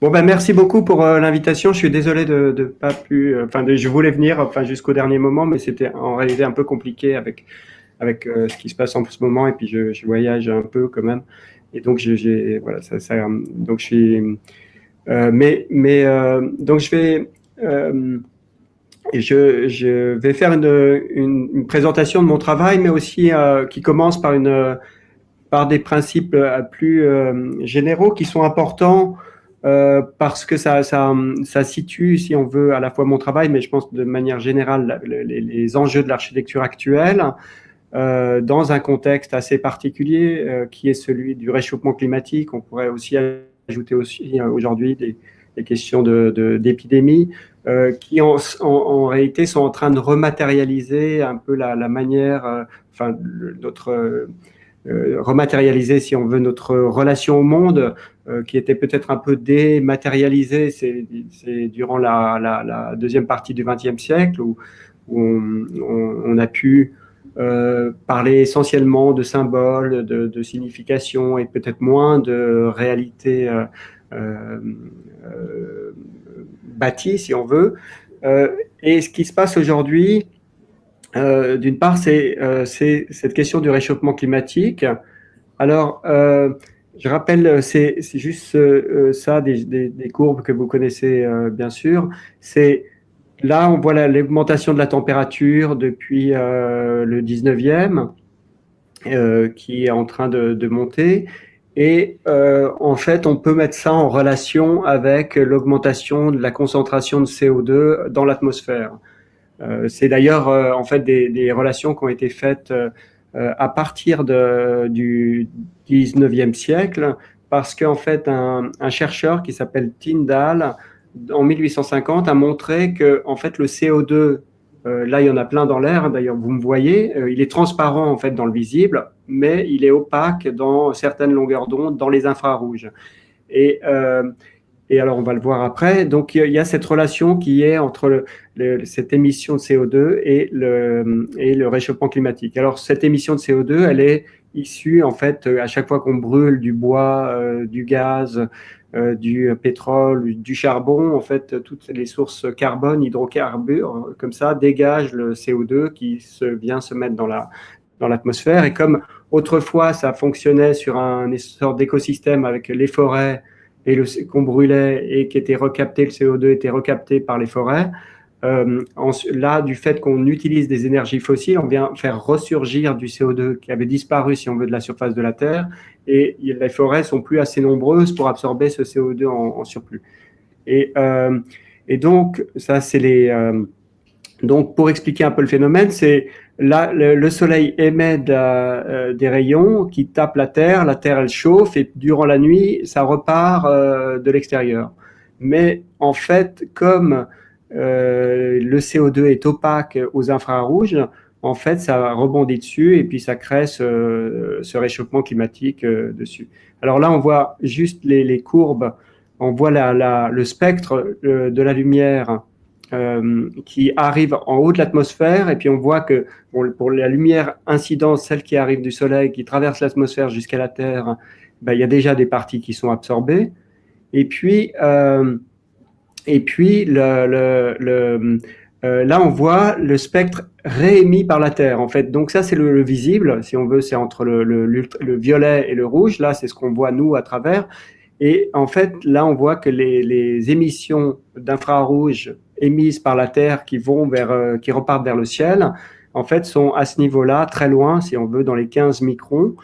Bon, ben, merci beaucoup pour l'invitation. Je suis désolé de pas pu, je voulais venir, jusqu'au dernier moment, mais c'était en réalité un peu compliqué avec ce qui se passe en ce moment. Et puis, je voyage un peu quand même. Et donc, voilà, donc je suis, donc euh, je vais faire une présentation de mon travail, mais aussi qui commence par des principes plus généraux qui sont importants parce que ça situe, si on veut, à la fois mon travail, mais je pense de manière générale les enjeux de l'architecture actuelle dans un contexte assez particulier qui est celui du réchauffement climatique. On pourrait aussi ajouter aussi aujourd'hui des questions d'épidémie qui en réalité sont en train de rematérialiser un peu la manière, notre rematérialiser, si on veut, notre relation au monde, qui était peut-être un peu dématérialisée. C'est durant la deuxième partie du XXe siècle où on a pu parler essentiellement de symboles, de signification et peut-être moins de réalité euh, bâtie, si on veut. Et ce qui se passe aujourd'hui, d'une part, c'est cette question du réchauffement climatique. Alors, je rappelle, c'est juste ça, des courbes que vous connaissez bien sûr. C'est là, on voit l'augmentation de la température depuis le 19e qui est en train de monter. Et en fait, on peut mettre ça en relation avec l'augmentation de la concentration de CO2 dans l'atmosphère. C'est d'ailleurs en fait des relations qui ont été faites à partir du 19e siècle, parce qu'en fait un chercheur qui s'appelle Tyndall en 1850 a montré que en fait le CO2, là il y en a plein dans l'air, d'ailleurs vous me voyez, il est transparent en fait dans le visible, mais il est opaque dans certaines longueurs d'onde, dans les infrarouges. Et et alors, on va le voir après. Donc, il y a cette relation qui est entre cette émission de CO2 et le réchauffement climatique. Alors, cette émission de CO2, elle est issue, en fait, à chaque fois qu'on brûle du bois, du gaz, du pétrole, du charbon, en fait, toutes les sources carbone, hydrocarbures, comme ça, dégagent le CO2 qui vient se mettre dans l'atmosphère. Et comme autrefois, ça fonctionnait sur une sorte d'écosystème avec les forêts, et qu'on brûlait et qui était recapté, le CO2 était recapté par les forêts. Là, du fait qu'on utilise des énergies fossiles, on vient faire ressurgir du CO2 qui avait disparu, si on veut, de la surface de la Terre, et les forêts sont plus assez nombreuses pour absorber ce CO2 en surplus. Et, et donc, ça, c'est donc, pour expliquer un peu le phénomène, c'est là, le Soleil émet des rayons qui tapent la Terre elle chauffe, et durant la nuit, ça repart de l'extérieur. Mais en fait, comme le CO2 est opaque aux infrarouges, en fait, ça rebondit dessus et puis ça crée ce réchauffement climatique dessus. Alors là, on voit juste les courbes, on voit le spectre de la lumière qui arrive en haut de l'atmosphère, et puis on voit que pour la lumière incidente, celle qui arrive du Soleil, qui traverse l'atmosphère jusqu'à la Terre, ben, il y a déjà des parties qui sont absorbées. Et puis, là, on voit le spectre réémis par la Terre, en fait. Donc ça, c'est le visible, si on veut, c'est entre le violet et le rouge. Là, c'est ce qu'on voit, nous, à travers. Et en fait, là, on voit que les émissions d'infrarouge émises par la Terre qui repartent vers le ciel, en fait, sont à ce niveau-là, très loin, si on veut, dans les 15 microns.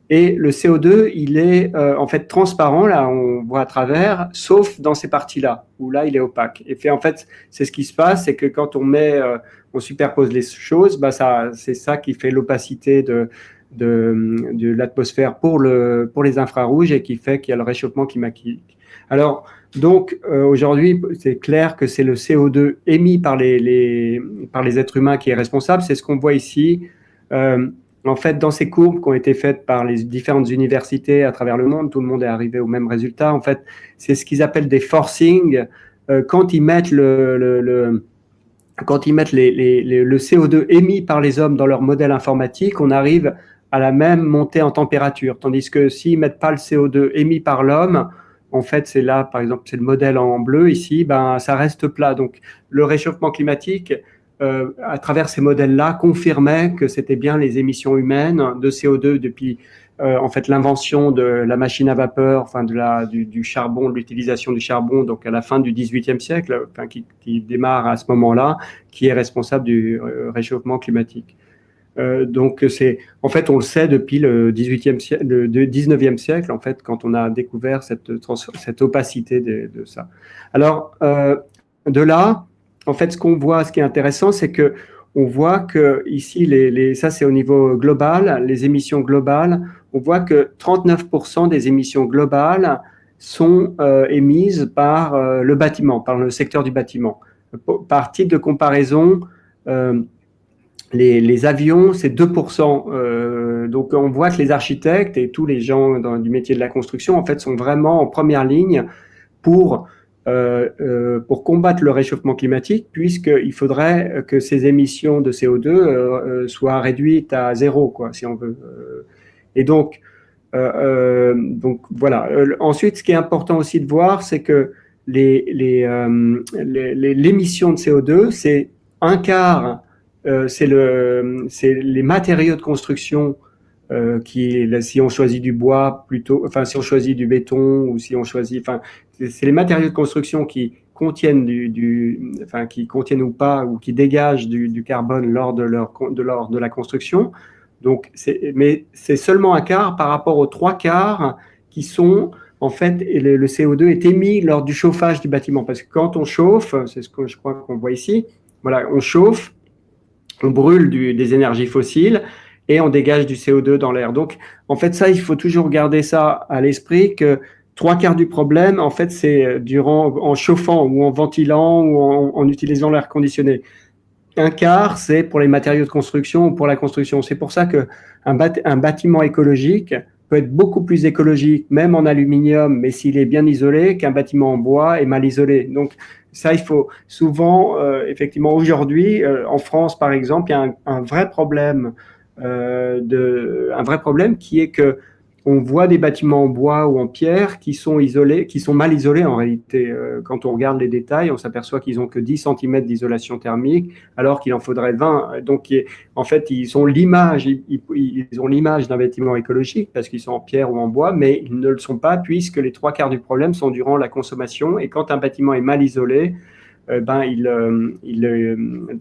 Et le CO2, il est en fait transparent, là, on voit à travers, sauf dans ces parties-là, où là, il est opaque. Et en fait, c'est ce qui se passe, c'est que quand on superpose les choses, bah c'est ça qui fait l'opacité de l'atmosphère pour les infrarouges et qui fait qu'il y a le réchauffement climatique. Alors, donc, aujourd'hui, c'est clair que c'est le CO2 émis par les êtres humains qui est responsable. C'est ce qu'on voit ici. En fait, dans ces courbes qui ont été faites par les différentes universités à travers le monde, tout le monde est arrivé au même résultat. En fait, c'est ce qu'ils appellent des forcings. Quand ils mettent quand ils mettent le CO2 émis par les hommes dans leur modèle informatique, on arrive à la même montée en température. Tandis que s'ils ne mettent pas le CO2 émis par l'homme, en fait, c'est là, par exemple, c'est le modèle en bleu ici, ben, ça reste plat. Donc, le réchauffement climatique, à travers ces modèles-là, confirmait que c'était bien les émissions humaines de CO2 depuis en fait l'invention de la machine à vapeur, enfin du charbon, de l'utilisation du charbon, donc à la fin du XVIIIe siècle, enfin, qui démarre à ce moment-là, qui est responsable du réchauffement climatique. Donc c'est, en fait, on le sait depuis le 18e siècle, le 19e siècle, en fait, quand on a découvert cette opacité de ça. Alors de là, en fait, ce qu'on voit, ce qui est intéressant, c'est que on voit que ici, ça c'est au niveau global, les émissions globales, on voit que 39% des émissions globales sont émises par le bâtiment, par le secteur du bâtiment. Par type de comparaison, les avions, c'est 2%. Donc, on voit que les architectes et tous les gens du métier de la construction, en fait, sont vraiment en première ligne pour combattre le réchauffement climatique, puisqu'il faudrait que ces émissions de CO2 soient réduites à zéro, quoi, si on veut. Et donc voilà. Ensuite, ce qui est important aussi de voir, c'est que l'émission de CO2, c'est un quart, c'est les matériaux de construction si on choisit du bois plutôt, enfin si on choisit du béton ou si on choisit, enfin c'est les matériaux de construction qui contiennent enfin qui contiennent ou pas ou qui dégagent du carbone lors de la construction. Donc mais c'est seulement un quart par rapport aux trois quarts qui sont en fait le CO2 est émis lors du chauffage du bâtiment, parce que quand on chauffe, c'est ce que je crois qu'on voit ici, voilà, on chauffe, on brûle des énergies fossiles et on dégage du CO2 dans l'air. Donc, en fait, ça, il faut toujours garder ça à l'esprit, que trois quarts du problème, en fait, c'est en chauffant ou en ventilant ou en utilisant l'air conditionné. Un quart, c'est pour les matériaux de construction ou pour la construction. C'est pour ça qu'un bâtiment écologique peut être beaucoup plus écologique, même en aluminium, mais s'il est bien isolé, qu'un bâtiment en bois est mal isolé. Donc, ça, il faut souvent, effectivement, aujourd'hui, en France, par exemple, il y a un vrai problème, un vrai problème qui est que on voit des bâtiments en bois ou en pierre qui sont isolés, qui sont mal isolés en réalité. Quand on regarde les détails, on s'aperçoit qu'ils n'ont que 10 cm d'isolation thermique, alors qu'il en faudrait 20. Donc, en fait, ils ont l'image d'un bâtiment écologique parce qu'ils sont en pierre ou en bois, mais ils ne le sont pas, puisque les trois quarts du problème sont durant la consommation. Et quand un bâtiment est mal isolé,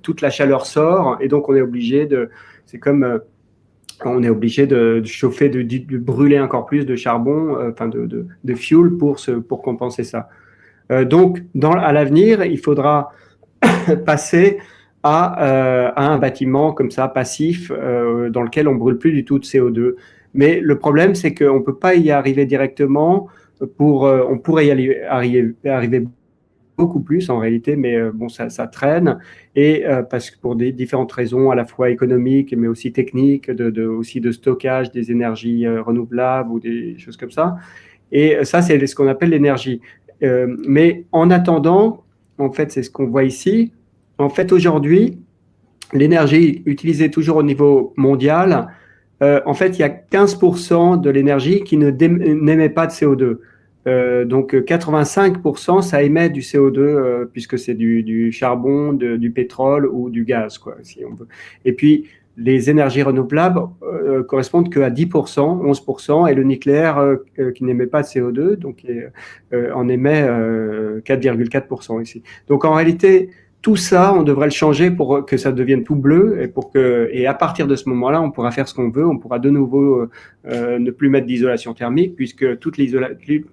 toute la chaleur sort, et donc on est obligé c'est comme on est obligé de chauffer, de brûler encore plus de charbon, enfin de fuel pour compenser ça. Donc, à l'avenir, il faudra passer à un bâtiment comme ça, passif, dans lequel on brûle plus du tout de CO2. Mais le problème, c'est qu'on ne peut pas y arriver directement. On pourrait y arriver beaucoup plus en réalité, mais bon, ça traîne, et parce que pour des différentes raisons, à la fois économiques, mais aussi techniques, aussi de stockage des énergies renouvelables ou des choses comme ça. Et ça, c'est ce qu'on appelle l'énergie. Mais en attendant, en fait, c'est ce qu'on voit ici. En fait, aujourd'hui, l'énergie utilisée toujours au niveau mondial, en fait, il y a 15% de l'énergie qui n'émet pas de CO2. Donc 85%, ça émet du CO2, puisque c'est du charbon, du pétrole ou du gaz, quoi, si on veut. Et puis, les énergies renouvelables correspondent qu'à 10%, 11%, et le nucléaire qui n'émet pas de CO2, donc en émet 4,4% ici. Donc en réalité, tout ça, on devrait le changer pour que ça devienne tout bleu, et à partir de ce moment-là, on pourra faire ce qu'on veut, on pourra de nouveau ne plus mettre d'isolation thermique, puisque toute l'énergie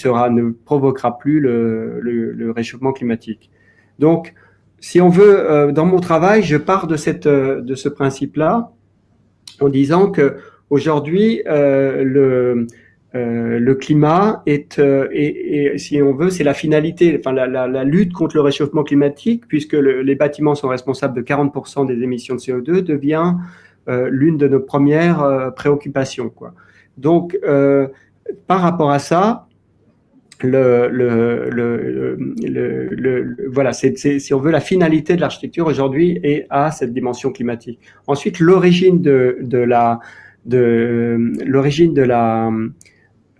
ne provoquera plus le réchauffement climatique. Donc, si on veut, dans mon travail, je pars de ce principe-là, en disant que aujourd'hui, le climat et si on veut, c'est la finalité, enfin la lutte contre le réchauffement climatique, puisque les bâtiments sont responsables de 40% des émissions de CO2, devient l'une de nos premières préoccupations, quoi. Donc, par rapport à ça, voilà, si on veut, la finalité de l'architecture aujourd'hui est à cette dimension climatique. Ensuite, l'origine de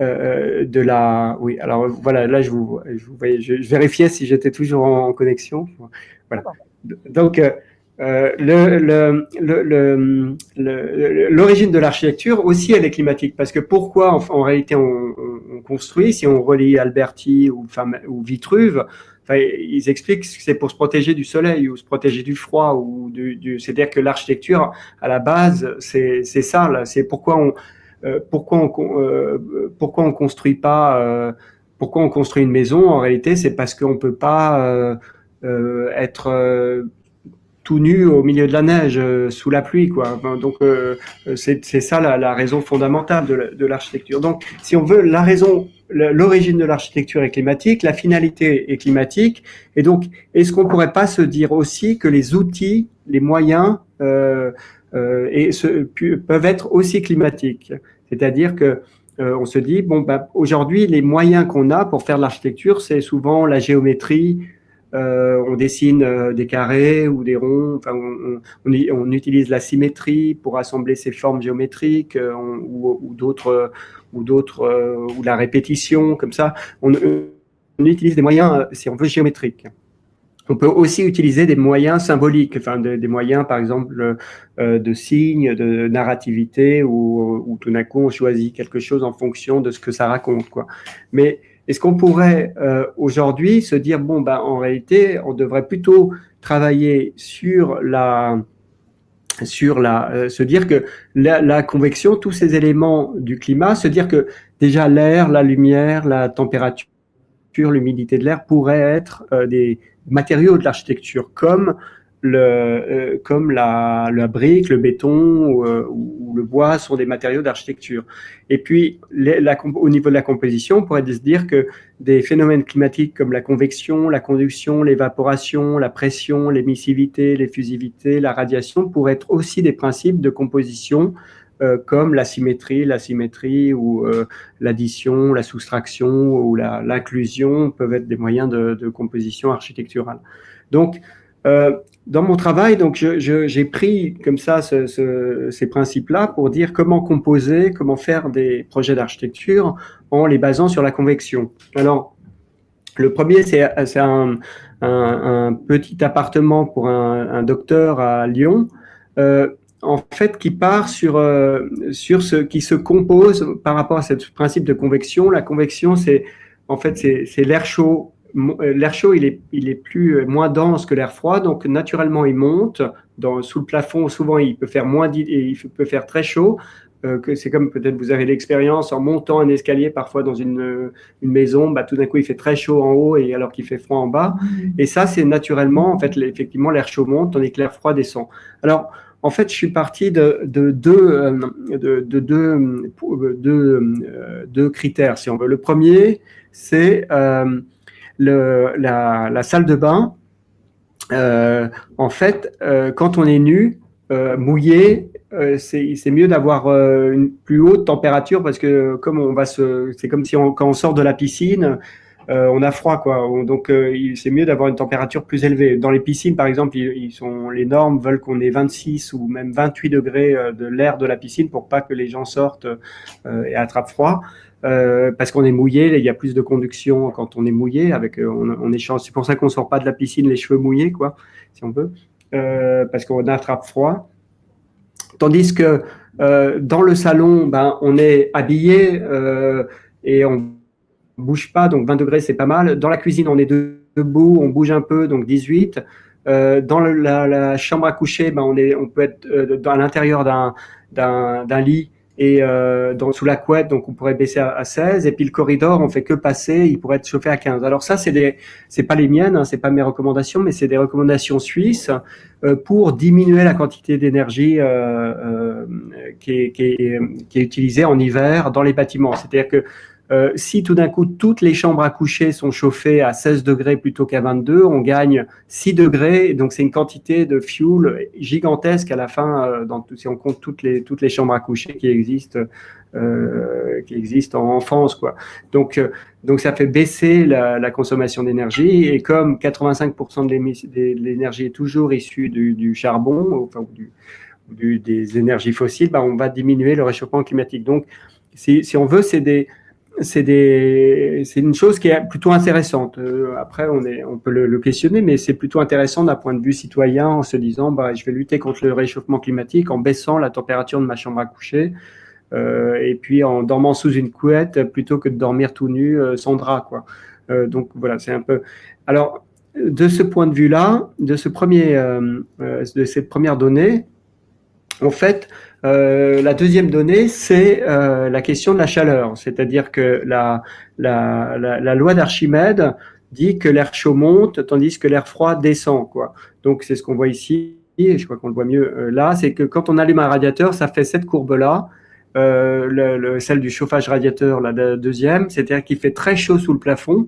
de la. Oui, alors voilà, là je voyais, je vérifiais si j'étais toujours en connexion. Voilà. Donc, l'origine de l'architecture aussi, elle est climatique. Parce que pourquoi, en réalité, on construit, si on relie Alberti ou Vitruve, enfin, ils expliquent que c'est pour se protéger du soleil ou se protéger du froid. C'est-à-dire que l'architecture, à la base, c'est ça. Là, c'est pourquoi on construit pas. Pourquoi on construit une maison, en réalité, c'est parce qu'on ne peut pas être tout nu au milieu de la neige, sous la pluie, quoi. Donc, c'est ça la raison fondamentale de l'architecture. Donc, si on veut, l'origine de l'architecture est climatique, la finalité est climatique, et donc, est-ce qu'on pourrait pas se dire aussi que les outils, les moyens, peuvent être aussi climatiques? C'est-à-dire que on se dit, bon, ben, aujourd'hui, les moyens qu'on a pour faire de l'architecture, c'est souvent la géométrie. On dessine des carrés ou des ronds. Enfin, on utilise la symétrie pour assembler ces formes géométriques, ou d'autres, ou la répétition, comme ça. On utilise des moyens, si on veut, géométriques. On peut aussi utiliser des moyens symboliques, enfin des moyens, par exemple, de signes, de narrativité, où tout d'un coup on choisit quelque chose en fonction de ce que ça raconte, quoi. Mais est-ce qu'on pourrait aujourd'hui se dire, bon, ben, en réalité, on devrait plutôt travailler se dire que la convection, tous ces éléments du climat, se dire que déjà l'air, la lumière, la température, l'humidité de l'air pourraient être des matériaux de l'architecture, comme la brique, le béton ou le bois sont des matériaux d'architecture. Et puis, au niveau de la composition, on pourrait se dire que des phénomènes climatiques comme la convection, la conduction, l'évaporation, la pression, l'émissivité, l'effusivité, la radiation pourraient être aussi des principes de composition, comme la symétrie ou l'addition, la soustraction ou l'inclusion peuvent être des moyens de composition architecturale. Donc, dans mon travail, donc j'ai pris comme ça ces principes-là pour dire comment composer, comment faire des projets d'architecture en les basant sur la convection. Alors, le premier, c'est un petit appartement pour un docteur à Lyon, en fait, qui part sur ce qui se compose par rapport à ce principe de convection. La convection, c'est l'air chaud. L'air chaud, il est moins dense que l'air froid, donc naturellement il monte sous le plafond. Souvent, il peut faire très chaud. C'est comme peut-être vous avez l'expérience en montant un escalier parfois dans une maison, bah, tout d'un coup il fait très chaud en haut et alors qu'il fait froid en bas. Et ça, c'est naturellement, en fait, effectivement, l'air chaud monte tandis que l'air froid descend. Alors, en fait, je suis parti de deux critères, si on veut. Le premier, c'est la salle de bain. En fait, quand on est nu, mouillé, c'est mieux d'avoir une plus haute température parce que c'est comme si quand on sort de la piscine, on a froid, quoi. Donc c'est mieux d'avoir une température plus élevée. Dans les piscines, par exemple, les normes veulent qu'on ait 26 ou même 28 degrés de l'air de la piscine pour pas que les gens sortent et attrapent froid. Parce qu'on est mouillé, il y a plus de conduction quand on est mouillé. On échange. C'est pour ça qu'on sort pas de la piscine les cheveux mouillés, quoi, si on peut, parce qu'on attrape froid. Tandis que dans le salon, ben, on est habillé et on bouge pas, donc 20 degrés, c'est pas mal. Dans la cuisine, on est debout, on bouge un peu, donc 18. Dans la chambre à coucher, ben, on peut être à l'intérieur d'un lit et sous la couette, donc on pourrait baisser à 16. Et puis le corridor, on fait que passer, il pourrait être chauffé à 15. Alors ça, c'est pas les miennes, hein, c'est pas mes recommandations, mais c'est des recommandations suisses pour diminuer la quantité d'énergie qui est utilisée en hiver dans les bâtiments. C'est-à-dire que si tout d'un coup, toutes les chambres à coucher sont chauffées à 16 degrés plutôt qu'à 22, on gagne 6 degrés. Donc, c'est une quantité de fuel gigantesque à la fin, si on compte toutes les chambres à coucher qui existent en France, quoi. Donc ça fait baisser la consommation d'énergie. Et comme 85% de l'énergie est toujours issue du charbon, enfin, des énergies fossiles, bah, on va diminuer le réchauffement climatique. Donc, si on veut, c'est une chose qui est plutôt intéressante. Après, on peut le questionner, mais c'est plutôt intéressant d'un point de vue citoyen en se disant, bah, je vais lutter contre le réchauffement climatique en baissant la température de ma chambre à coucher, et puis en dormant sous une couette plutôt que de dormir tout nu sans drap, quoi. Donc voilà, c'est un peu. Alors, de ce point de vue-là, de cette première donnée, en fait, la deuxième donnée, c'est la question de la chaleur. C'est-à-dire que la loi d'Archimède dit que l'air chaud monte, tandis que l'air froid descend, quoi. Donc, c'est ce qu'on voit ici, et je crois qu'on le voit mieux là, c'est que quand on allume un radiateur, ça fait cette courbe-là, celle du chauffage radiateur, la deuxième, c'est-à-dire qu'il fait très chaud sous le plafond,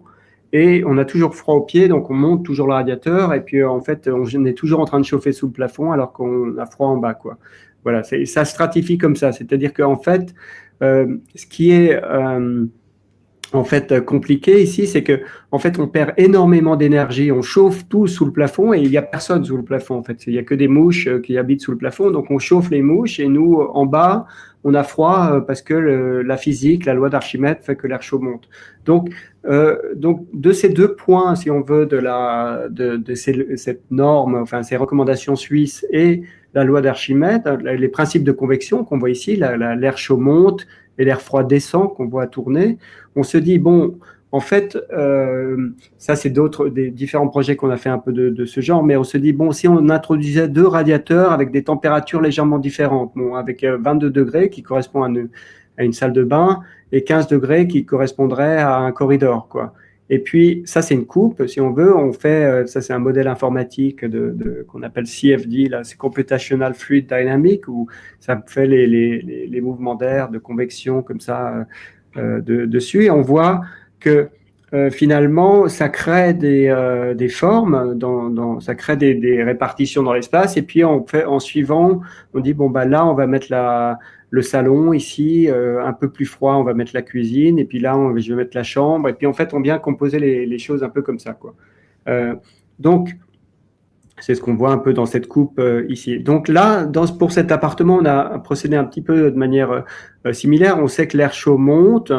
et on a toujours froid aux pieds, donc on monte toujours le radiateur, et puis en fait, on est toujours en train de chauffer sous le plafond, alors qu'on a froid en bas, quoi. Voilà, ça stratifie comme ça. C'est-à-dire qu'en fait, ce qui est en fait compliqué ici, c'est que en fait, on perd énormément d'énergie. On chauffe tout sous le plafond et il n'y a personne sous le plafond. En fait, il n'y a que des mouches qui habitent sous le plafond. Donc, on chauffe les mouches et nous, en bas, on a froid parce que la physique, la loi d'Archimède fait que l'air chaud monte. Donc, de ces deux points, si on veut, cette norme, enfin ces recommandations suisses et la loi d'Archimède, les principes de convection qu'on voit ici, l'air chaud monte et l'air froid descend, qu'on voit tourner, on se dit, bon, en fait, ça c'est des différents projets qu'on a fait un peu de ce genre, mais on se dit, bon, si on introduisait deux radiateurs avec des températures légèrement différentes, bon, avec 22 degrés qui correspond à une salle de bain et 15 degrés qui correspondraient à un corridor, quoi. Et puis, ça, c'est une coupe. Si on veut, on fait, ça, c'est un modèle informatique qu'on appelle CFD, là, c'est Computational Fluid Dynamic, où ça fait les mouvements d'air, de convection, comme ça, dessus. Et on voit que finalement, ça crée des formes, ça crée des répartitions dans l'espace. Et puis, en suivant, on dit, bon, bah là, on va mettre le salon ici, un peu plus froid, on va mettre la cuisine, et puis là, je vais mettre la chambre, et puis en fait, on vient composer les choses un peu comme ça, quoi. Donc, c'est ce qu'on voit un peu dans cette coupe ici. Donc là, pour cet appartement, on a procédé un petit peu de manière similaire. On sait que l'air chaud monte,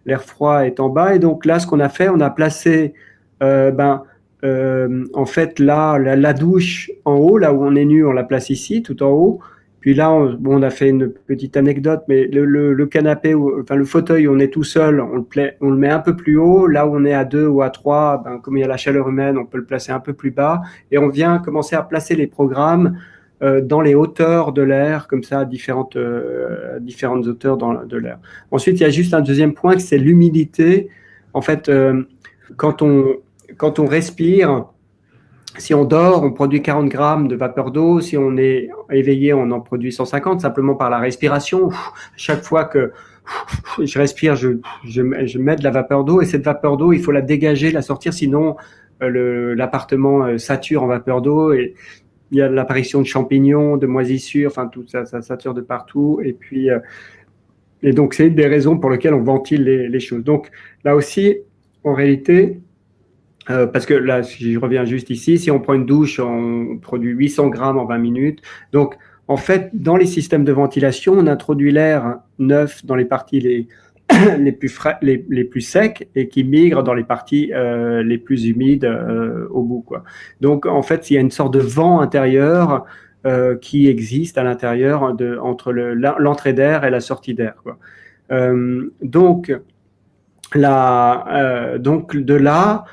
l'air froid est en bas, et donc là, ce qu'on a fait, on a placé, en fait, là, la douche en haut, là où on est nu, on la place ici, tout en haut. Puis là, on a fait une petite anecdote, mais le canapé, enfin le fauteuil, on est tout seul, on le met un peu plus haut. Là où on est à 2 ou à 3, comme il y a la chaleur humaine, on peut le placer un peu plus bas. Et on vient commencer à placer les programmes dans les hauteurs de l'air, comme ça, à différentes hauteurs de l'air. Ensuite, il y a juste un deuxième point, c'est l'humidité. En fait, quand on respire, si on dort, on produit 40 grammes de vapeur d'eau. Si on est éveillé, on en produit 150, simplement par la respiration. Chaque fois que je respire, je mets de la vapeur d'eau, et cette vapeur d'eau, il faut la dégager, la sortir, sinon l'appartement sature en vapeur d'eau, et il y a l'apparition de champignons, de moisissures, enfin tout ça, ça sature de partout. Et puis, et donc c'est une des raisons pour lesquelles on ventile les choses. Donc là aussi, en réalité, parce que là, si je reviens juste ici, si on prend une douche, on produit 800 grammes en 20 minutes. Donc, en fait, dans les systèmes de ventilation, on introduit l'air neuf dans les parties les plus secs, et qui migre dans les parties les plus humides au bout, quoi. Donc, en fait, il y a une sorte de vent intérieur qui existe à l'intérieur entre l'entrée d'air et la sortie d'air, quoi. Donc de là,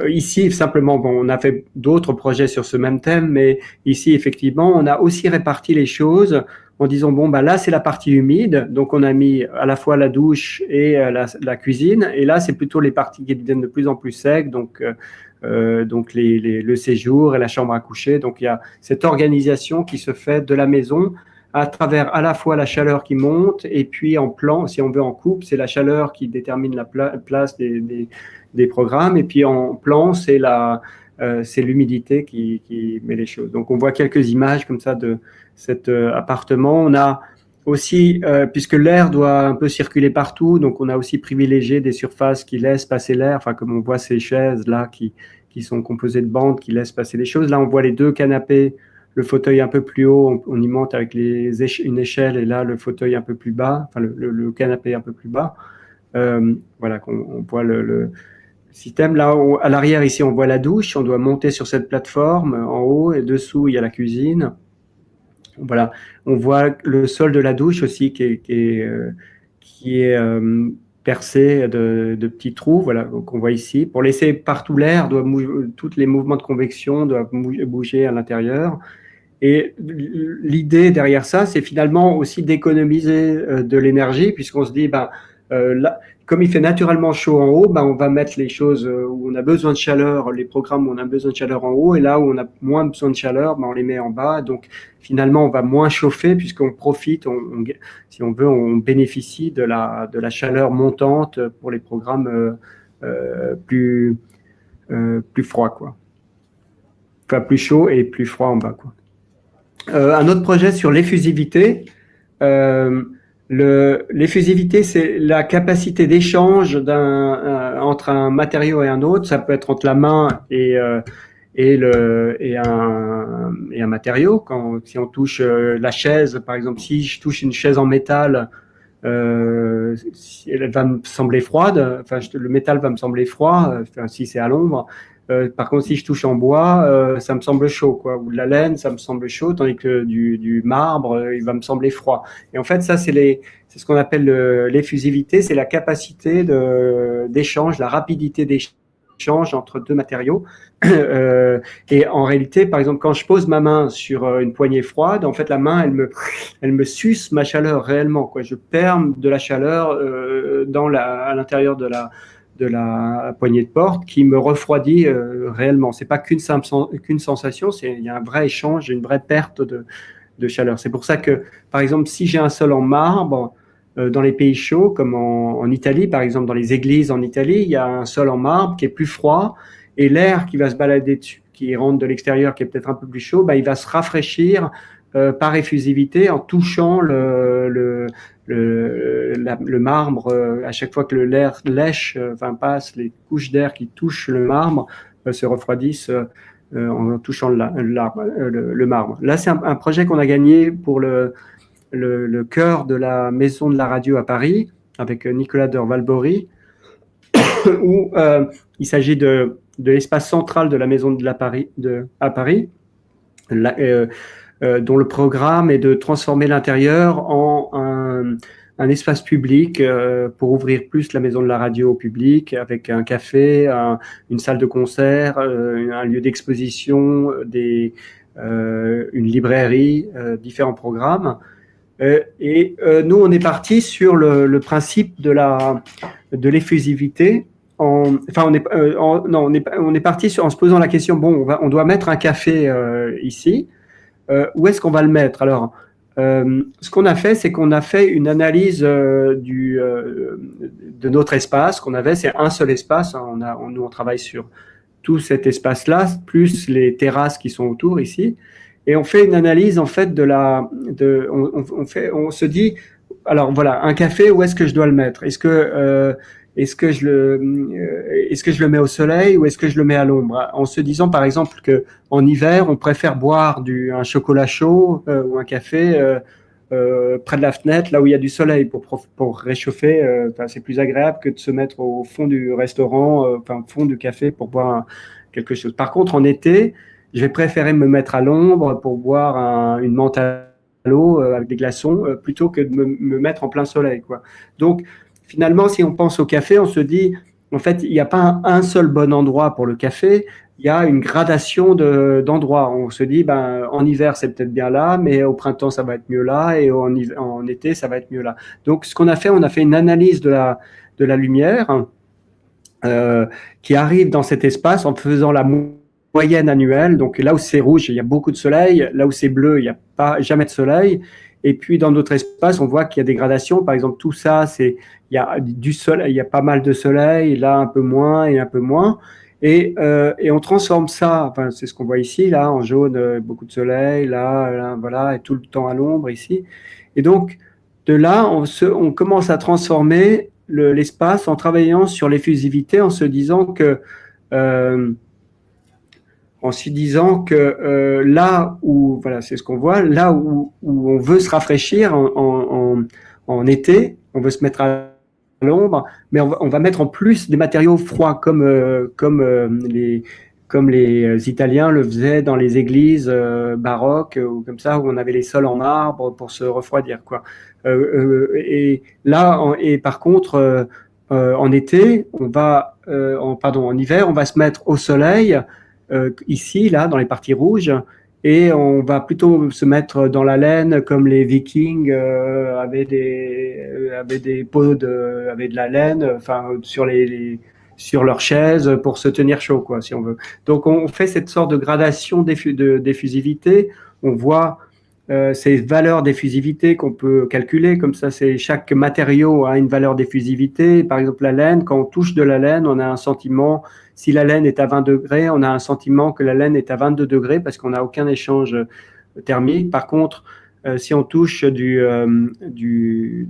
ici, simplement, bon, on a fait d'autres projets sur ce même thème, mais ici, effectivement, on a aussi réparti les choses en disant, bon, bah là, c'est la partie humide, donc on a mis à la fois la douche et la cuisine, et là, c'est plutôt les parties qui deviennent de plus en plus secs, donc le séjour et la chambre à coucher. Donc, il y a cette organisation qui se fait de la maison à travers à la fois la chaleur qui monte, et puis en plan, si on veut en coupe, c'est la chaleur qui détermine la place des programmes, et puis en plan, c'est l'humidité qui met les choses. Donc on voit quelques images comme ça de cet appartement. On a aussi, puisque l'air doit un peu circuler partout, donc on a aussi privilégié des surfaces qui laissent passer l'air, enfin comme on voit ces chaises là qui sont composées de bandes qui laissent passer les choses. Là on voit les deux canapés, le fauteuil un peu plus haut, on y monte avec une échelle, et là le fauteuil un peu plus bas, enfin le canapé un peu plus bas. Voilà, on voit le système. Là, à l'arrière, ici, on voit la douche. On doit monter sur cette plateforme en haut et dessous, il y a la cuisine. Voilà, on voit le sol de la douche aussi qui est percé de petits trous, voilà, qu'on voit ici. Pour laisser partout l'air, tous les mouvements de convection doivent bouger à l'intérieur. Et l'idée derrière ça, c'est finalement aussi d'économiser de l'énergie, puisqu'on se dit, là, comme il fait naturellement chaud en haut, on va mettre les choses où on a besoin de chaleur, les programmes où on a besoin de chaleur en haut, et là où on a moins besoin de chaleur, on les met en bas. Donc finalement, on va moins chauffer puisqu'on profite, si on veut, on bénéficie de la chaleur montante pour les programmes plus froids, quoi. Enfin, plus chaud et plus froid en bas, quoi. Un autre projet sur l'effusivité. L'effusivité, c'est la capacité d'échange entre un matériau et un autre. Ça peut être entre la main et un matériau. Si on touche la chaise, par exemple, si je touche une chaise en métal, elle va me sembler froide. Enfin, le métal va me sembler froid, si c'est à l'ombre. Par contre, si je touche en bois, ça me semble chaud, quoi. Ou de la laine, ça me semble chaud, tandis que du marbre, il va me sembler froid. Et en fait, ça, c'est ce qu'on appelle l'effusivité, c'est la capacité d'échange, la rapidité d'échange entre deux matériaux. Et en réalité, par exemple, quand je pose ma main sur une poignée froide, en fait, la main, elle me suce ma chaleur réellement, quoi. Je perds de la chaleur à l'intérieur de la poignée de porte qui me refroidit réellement. C'est pas qu'une sensation, il y a un vrai échange, une vraie perte de chaleur. C'est pour ça que, par exemple, si j'ai un sol en marbre, dans les pays chauds, comme en Italie, par exemple, dans les églises en Italie, il y a un sol en marbre qui est plus froid et l'air qui va se balader dessus, qui rentre de l'extérieur, qui est peut-être un peu plus chaud, il va se rafraîchir par effusivité en touchant le marbre. À chaque fois que l'air lèche, passe, les couches d'air qui touchent le marbre se refroidissent en touchant le marbre. Là, c'est un projet qu'on a gagné pour le cœur de la Maison de la Radio à Paris, avec Nicolas de Valbory, où il s'agit de l'espace central de la Maison de la Paris, à Paris, dont le programme est de transformer l'intérieur en un espace public pour ouvrir plus la Maison de la Radio au public, avec un café, une salle de concert, un lieu d'exposition, une librairie, différents programmes. Nous, on est parti sur le principe de l'effusivité. On est parti en se posant la question, on doit mettre un café ici. Où est-ce qu'on va le mettre? Alors, ce qu'on a fait, c'est qu'on a fait une analyse de notre espace qu'on avait. C'est un seul espace. Hein, nous, on travaille sur tout cet espace-là, plus les terrasses qui sont autour ici. Et on fait une analyse, en fait, on se dit, alors voilà, un café, où est-ce que je dois le mettre? Est-ce que je le mets au soleil ou est-ce que je le mets à l'ombre? En se disant, par exemple, que en hiver, on préfère boire un chocolat chaud ou un café près de la fenêtre, là où il y a du soleil pour réchauffer. C'est plus agréable que de se mettre au fond du restaurant, au fond du café pour boire quelque chose. Par contre, en été, je vais préférer me mettre à l'ombre pour boire une menthe à l'eau avec des glaçons plutôt que de me mettre en plein soleil, quoi. Donc, finalement, si on pense au café, on se dit, en fait, il n'y a pas un seul bon endroit pour le café, il y a une gradation d'endroits. On se dit, en hiver, c'est peut-être bien là, mais au printemps, ça va être mieux là, et en été, ça va être mieux là. Donc, ce qu'on a fait, on a fait une analyse de la lumière qui arrive dans cet espace en faisant la moyenne annuelle. Donc, là où c'est rouge, il y a beaucoup de soleil. Là où c'est bleu, il n'y a jamais de soleil. Et puis, dans notre espace, on voit qu'il y a des gradations. Par exemple, tout ça, il y a du soleil, il y a pas mal de soleil, là, un peu moins et un peu moins. Et on transforme ça, c'est ce qu'on voit ici, là, en jaune, beaucoup de soleil, là, voilà, et tout le temps à l'ombre ici. Et donc, de là, on commence à transformer l'espace en travaillant sur l'effusivité, en se disant que là où, voilà, c'est ce qu'on voit, là où on veut se rafraîchir en été, on veut se mettre à l'ombre, mais on va mettre en plus des matériaux froids comme les Italiens le faisaient dans les églises baroques ou comme ça, où on avait les sols en marbre pour se refroidir, quoi. Et là, et par contre, en été, en hiver, on va se mettre au soleil, ici, là, dans les parties rouges, et on va plutôt se mettre dans la laine comme les Vikings avaient des avaient de la laine, enfin sur leurs chaises pour se tenir chaud, quoi, si on veut. Donc on fait cette sorte de gradation d'effusivité. On voit ces valeurs d'effusivité qu'on peut calculer comme ça. C'est chaque matériau a une valeur d'effusivité. Par exemple, la laine, quand on touche de la laine, on a un sentiment. Si la laine est à 20 degrés, on a un sentiment que la laine est à 22 degrés parce qu'on n'a aucun échange thermique. Par contre, si on touche du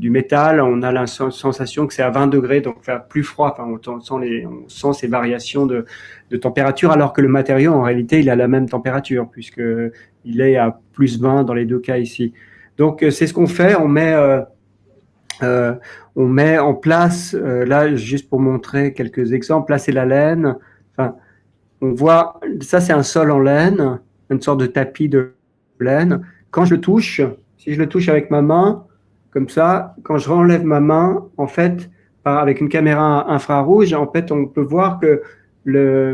métal, on a la sensation que c'est à 20 degrés, donc plus froid. Enfin, on sent ces variations de température, alors que le matériau, en réalité, il a la même température, puisqu'il est à plus 20 dans les deux cas ici. Donc, c'est ce qu'on fait. On met en place, là, juste pour montrer quelques exemples, là, c'est la laine. Enfin, on voit, ça, c'est un sol en laine, une sorte de tapis de laine. Quand je le touche, si je le touche avec ma main, comme ça, quand je renlève ma main, en fait, avec une caméra infrarouge, en fait, on peut voir que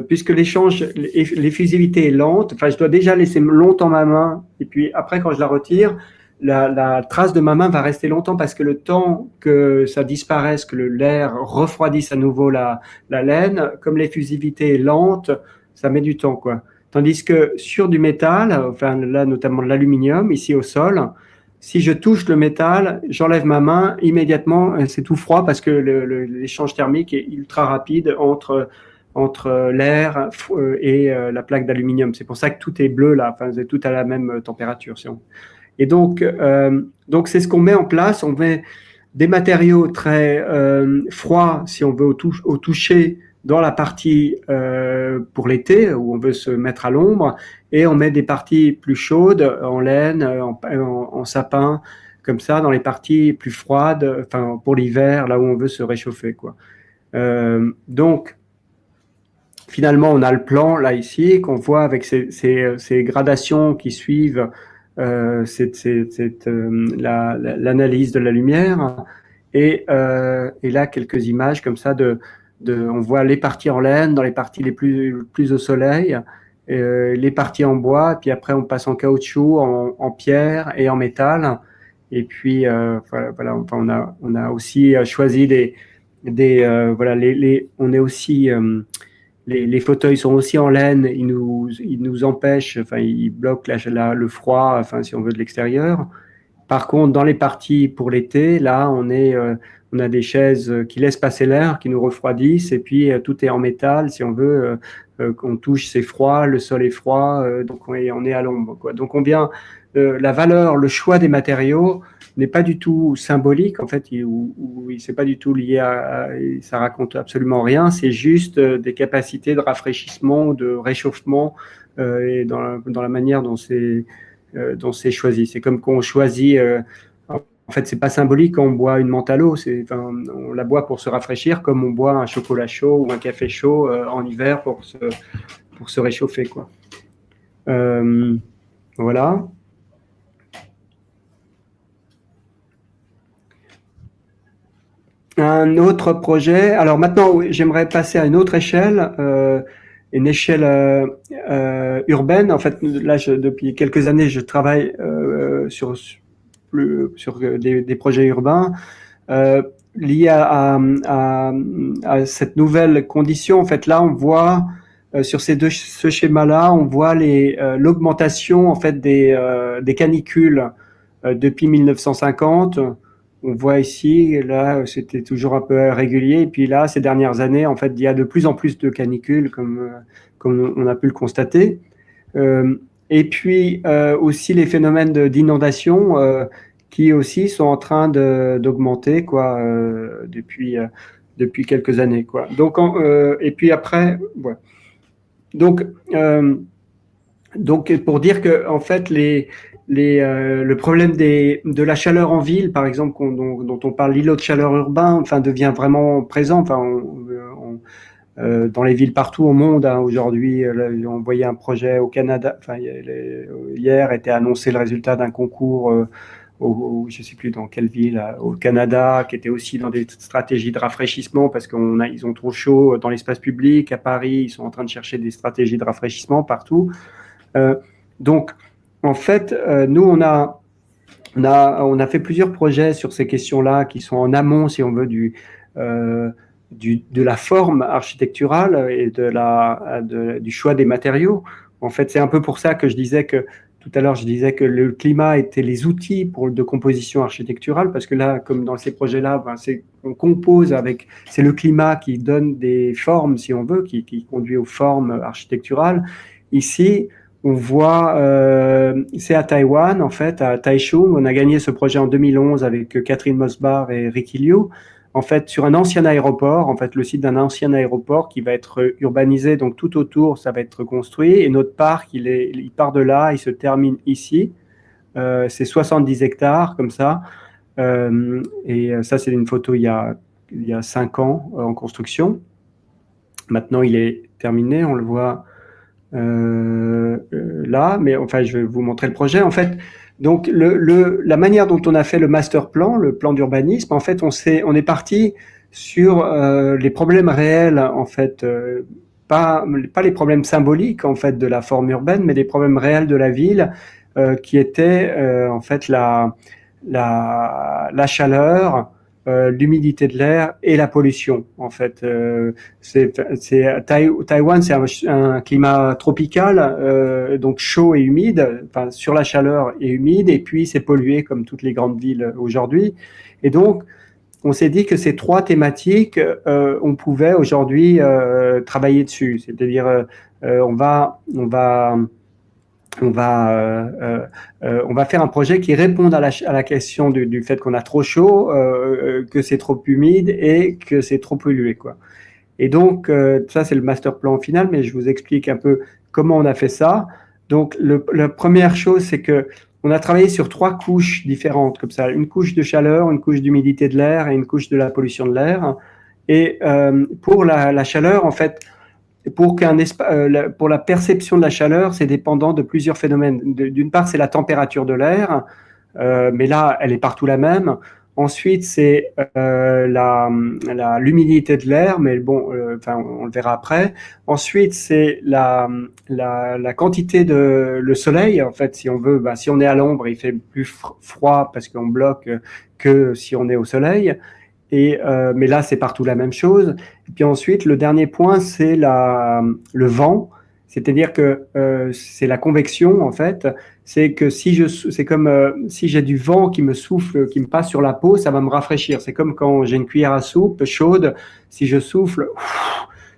puisque l'effusivité est lente, enfin, je dois déjà laisser longtemps ma main, et puis après, quand je la retire, la trace de ma main va rester longtemps parce que le temps que ça disparaisse, que l'air refroidisse à nouveau la laine, comme l'effusivité est lente, ça met du temps, quoi. Tandis que sur du métal, enfin là notamment de l'aluminium, ici au sol, si je touche le métal, j'enlève ma main, immédiatement, c'est tout froid parce que l'échange thermique est ultra rapide entre l'air et la plaque d'aluminium. C'est pour ça que tout est bleu là, enfin, c'est tout à la même température. Et donc c'est ce qu'on met en place. On met des matériaux très froids, si on veut, au toucher dans la partie pour l'été, où on veut se mettre à l'ombre, et on met des parties plus chaudes, en laine, en sapin, comme ça, dans les parties plus froides, enfin, pour l'hiver, là où on veut se réchauffer, quoi. Donc, finalement, on a le plan, là, ici, qu'on voit avec ces gradations qui suivent l'analyse de la lumière. Et là, quelques images comme ça on voit les parties en laine dans les parties les plus au soleil, les parties en bois, puis après on passe en caoutchouc, en pierre et en métal. Et puis voilà, enfin, on a aussi choisi voilà, on est aussi les fauteuils sont aussi en laine, ils nous empêchent, enfin ils bloquent le froid, enfin si on veut de l'extérieur. Par contre, dans les parties pour l'été, là, on a des chaises qui laissent passer l'air, qui nous refroidissent, et puis tout est en métal, si on veut, qu'on touche, c'est froid, le sol est froid, donc on est à l'ombre, quoi. Donc la valeur, le choix des matériaux n'est pas du tout symbolique, en fait, c'est pas du tout lié ça raconte absolument rien, c'est juste des capacités de rafraîchissement, de réchauffement, et dans la manière dont c'est choisi. C'est comme qu'on choisit. En fait, c'est pas symbolique quand on boit une menthe à l'eau. Enfin, on la boit pour se rafraîchir, comme on boit un chocolat chaud ou un café chaud en hiver pour se réchauffer, quoi. Voilà. Un autre projet. Alors maintenant, oui, j'aimerais passer à une autre échelle, une échelle urbaine. En fait, là, depuis quelques années, je travaille sur des projets urbains liés à cette nouvelle condition. En fait, là, on voit sur ce schéma-là, on voit l'augmentation en fait des canicules depuis 1950. On voit ici, là, c'était toujours un peu régulier. Et puis là, ces dernières années, en fait, il y a de plus en plus de canicules, comme on a pu le constater. Et puis aussi les phénomènes d'inondation qui aussi sont en train d'augmenter, quoi, depuis quelques années, quoi. Donc et puis après, ouais. Donc Donc, pour dire que, en fait, le problème de la chaleur en ville, par exemple, dont on parle, l'îlot de chaleur urbain, enfin, devient vraiment présent. Enfin, dans les villes partout au monde, hein, aujourd'hui, on voyait un projet au Canada. Enfin, hier était annoncé le résultat d'un concours. Je ne sais plus dans quelle ville, au Canada, qui était aussi dans des stratégies de rafraîchissement parce ils ont trop chaud dans l'espace public. À Paris, ils sont en train de chercher des stratégies de rafraîchissement partout. Euh, donc, en fait, nous, on a fait plusieurs projets sur ces questions-là qui sont en amont, si on veut, de la forme architecturale et du choix des matériaux. En fait, c'est un peu pour ça que tout à l'heure, je disais que le climat était les outils de composition architecturale, parce que là, comme dans ces projets-là, on compose c'est le climat qui donne des formes, si on veut, qui conduit aux formes architecturales. Ici, on voit, c'est à Taïwan, en fait, à Taichung. On a gagné ce projet en 2011 avec Catherine Mosbar et Ricky Liu. En fait, sur un ancien aéroport, en fait, le site d'un ancien aéroport qui va être urbanisé, donc tout autour, ça va être construit. Et notre parc, il part de là, il se termine ici. C'est 70 hectares, comme ça. Et ça, c'est une photo il y a 5 ans en construction. Maintenant, il est terminé, on le voit là, mais enfin, je vais vous montrer le projet. En fait, donc la manière dont on a fait le master plan, le plan d'urbanisme, en fait, on est parti sur les problèmes réels, en fait, pas les problèmes symboliques en fait de la forme urbaine, mais les problèmes réels de la ville, qui étaient en fait la chaleur, l'humidité de l'air et la pollution. En fait, Taïwan, c'est un climat tropical, donc chaud et humide, enfin sur la chaleur et humide, et puis c'est pollué comme toutes les grandes villes aujourd'hui. Et donc, on s'est dit que ces trois thématiques, on pouvait aujourd'hui travailler dessus. C'est-à-dire, on va faire un projet qui réponde à la question du fait qu'on a trop chaud, que c'est trop humide et que c'est trop pollué, quoi. Et donc, ça, c'est le master plan final, mais je vous explique un peu comment on a fait ça. Donc, la première chose, c'est que on a travaillé sur trois couches différentes, comme ça. Une couche de chaleur, une couche d'humidité de l'air et une couche de la pollution de l'air. Et pour la chaleur, en fait, pour la perception de la chaleur, c'est dépendant de plusieurs phénomènes. D'une part, c'est la température de l'air, mais là, elle est partout la même. Ensuite, c'est l'humidité de l'air, mais bon, enfin, on le verra après. Ensuite, c'est la quantité le soleil. En fait, si on veut, si on est à l'ombre, il fait plus froid parce qu'on bloque que si on est au soleil. Mais là, c'est partout la même chose. Et puis ensuite, le dernier point, c'est le vent. C'est-à-dire que c'est la convection, en fait. C'est que c'est comme si j'ai du vent qui me souffle, qui me passe sur la peau, ça va me rafraîchir. C'est comme quand j'ai une cuillère à soupe chaude. Si je souffle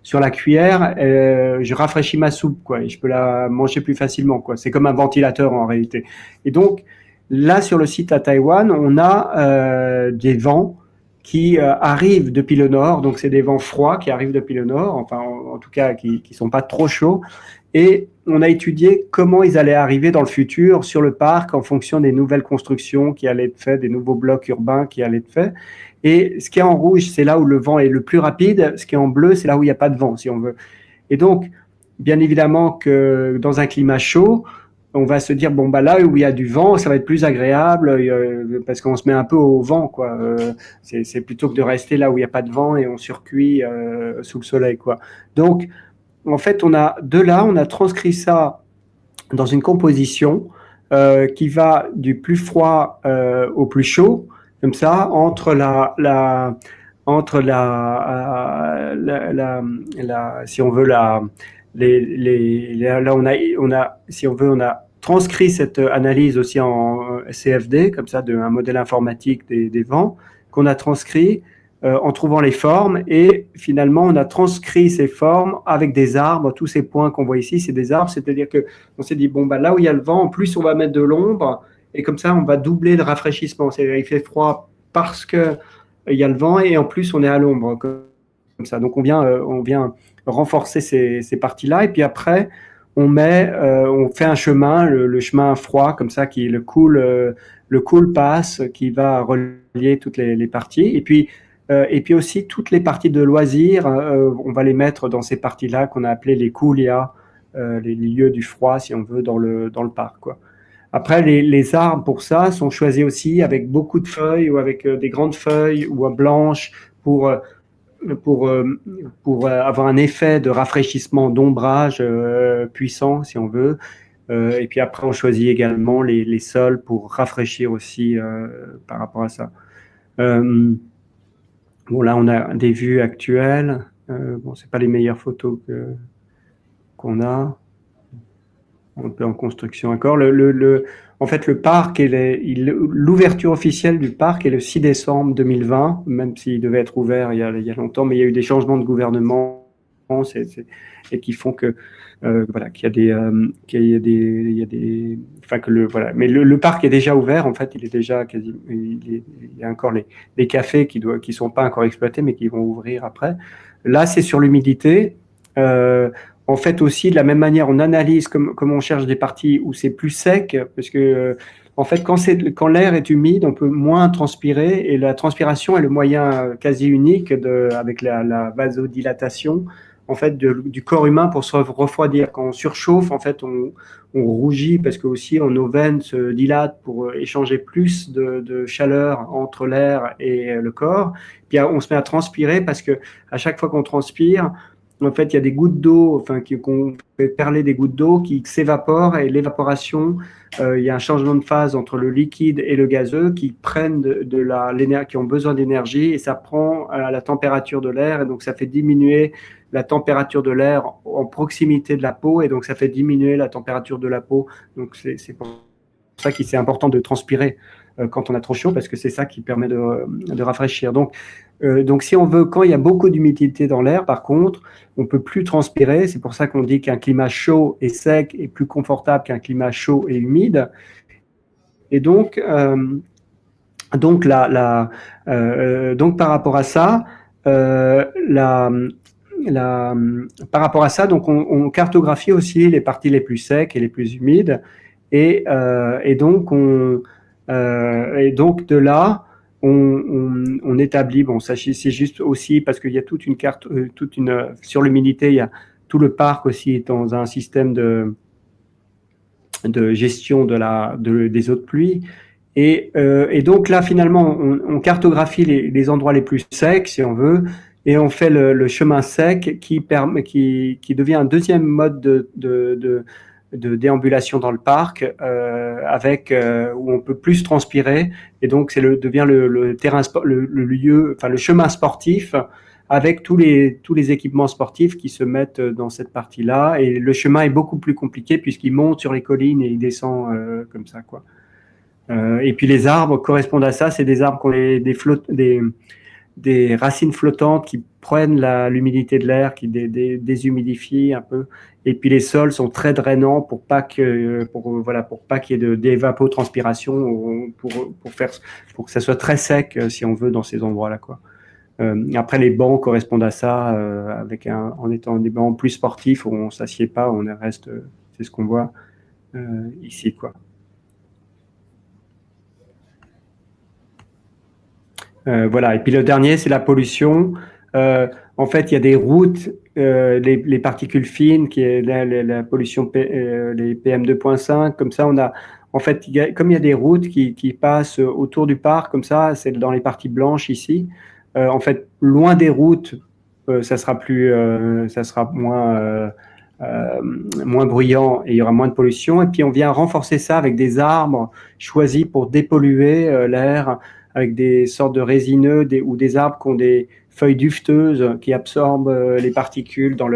sur la cuillère, je rafraîchis ma soupe, quoi, et je peux la manger plus facilement, quoi. C'est comme un ventilateur en réalité. Et donc là, sur le site à Taïwan, on a des vents qui arrivent depuis le nord, donc c'est des vents froids qui arrivent depuis le nord, enfin en tout cas qui sont pas trop chauds, et on a étudié comment ils allaient arriver dans le futur sur le parc en fonction des nouvelles constructions qui allaient être faites, des nouveaux blocs urbains qui allaient être faits. Et ce qui est en rouge, c'est là où le vent est le plus rapide, ce qui est en bleu, c'est là où il n'y a pas de vent, si on veut. Et donc, bien évidemment que dans un climat chaud, on va se dire, bon, là où il y a du vent, ça va être plus agréable, parce qu'on se met un peu au vent, quoi. C'est plutôt que de rester là où il n'y a pas de vent et on surcuit sous le soleil, quoi. Donc, en fait, on a transcrit ça dans une composition qui va du plus froid au plus chaud, comme ça, si on veut là si on veut, on a transcrit cette analyse aussi en CFD, comme ça, un modèle informatique des vents, qu'on a transcrit en trouvant les formes, et finalement on a transcrit ces formes avec des arbres. Tous ces points qu'on voit ici, c'est des arbres, c'est-à-dire que on s'est dit, bon, là où il y a le vent, en plus on va mettre de l'ombre, et comme ça on va doubler le rafraîchissement. C'est-à-dire il fait froid parce que il y a le vent, et en plus on est à l'ombre, comme ça. Donc on vient renforcer ces parties-là, et puis après on fait un chemin, le chemin froid comme ça, qui le cool pass qui va relier toutes les parties. Et puis aussi toutes les parties de loisirs, on va les mettre dans ces parties-là qu'on a appelées les coolia, les lieux du froid, si on veut, dans le parc, quoi. Après, les arbres pour ça sont choisis aussi avec beaucoup de feuilles ou avec des grandes feuilles ou blanches pour euh, pour, euh, pour avoir un effet de rafraîchissement, d'ombrage puissant, si on veut. Et puis après, on choisit également les sols pour rafraîchir aussi par rapport à ça. Euh, bon, là, on a des vues actuelles. Bon, c'est pas les meilleures photos qu'on a. Un peu en construction encore. En fait, le parc, l'ouverture officielle du parc est le 6 décembre 2020, même s'il devait être ouvert il y a longtemps, mais il y a eu des changements de gouvernement et qui font que voilà, qu'il y a des, enfin que voilà. Mais le parc est déjà ouvert. En fait, il est déjà il y a encore les cafés qui sont pas encore exploités, mais qui vont ouvrir après. Là, c'est sur l'humidité. Euh, En fait aussi, de la même manière, on analyse comme on cherche des parties où c'est plus sec, parce que en fait, quand l'air est humide, on peut moins transpirer, et la transpiration est le moyen quasi unique avec la vasodilatation en fait du corps humain pour se refroidir. Quand on surchauffe, en fait, on rougit parce que aussi nos veines se dilatent pour échanger plus de chaleur entre l'air et le corps. Puis on se met à transpirer parce que à chaque fois qu'on transpire, en fait, il y a des gouttes d'eau, enfin, qu'on fait perler des gouttes d'eau qui s'évaporent, et l'évaporation, il y a un changement de phase entre le liquide et le gazeux qui prennent qui ont besoin d'énergie, et ça prend à la température de l'air, et donc ça fait diminuer la température de l'air en proximité de la peau, et donc ça fait diminuer la température de la peau. Donc c'est pour ça qu'il c'est important de transpirer quand on a trop chaud, parce que c'est ça qui permet de rafraîchir. Donc, si on veut, quand il y a beaucoup d'humidité dans l'air, par contre, on peut plus transpirer. C'est pour ça qu'on dit qu'un climat chaud et sec est plus confortable qu'un climat chaud et humide. Et donc par rapport à ça, euh, la, la, par rapport à ça, donc on cartographie aussi les parties les plus secs et les plus humides, et donc et donc de là, on établit, bon, ça c'est juste aussi parce qu'il y a toute une carte, sur l'humidité, il y a tout le parc aussi est dans un système de gestion des eaux de pluie. Et donc là, finalement, on cartographie les endroits les plus secs, si on veut, et on fait le chemin sec qui devient un deuxième mode de déambulation dans le parc, où on peut plus transpirer, et donc devient le terrain le lieu, enfin le chemin sportif, avec tous les équipements sportifs qui se mettent dans cette partie-là, et le chemin est beaucoup plus compliqué puisqu'il monte sur les collines et il descend comme ça, quoi. Et puis les arbres correspondent à ça, c'est des arbres qui ont des racines flottantes qui prennent l'humidité de l'air, qui déshumidifient un peu. Et puis les sols sont très drainants pour pas qu'il y ait d'évapotranspiration, pour que ça soit très sec, si on veut, dans ces endroits-là, quoi. Après, les bancs correspondent à ça, en étant des bancs plus sportifs où on s'assied pas, on reste, c'est ce qu'on voit ici, quoi. Voilà. Et puis le dernier, c'est la pollution. En fait, il y a des routes, les particules fines, qui est la pollution, les PM2.5. Comme ça, en fait, comme il y a des routes qui passent autour du parc, comme ça, c'est dans les parties blanches ici. En fait, loin des routes, ça sera moins bruyant, et il y aura moins de pollution. Et puis on vient renforcer ça avec des arbres choisis pour dépolluer l'air, avec des sortes de résineux, ou des arbres qui ont des feuilles dufteuses qui absorbent les particules dans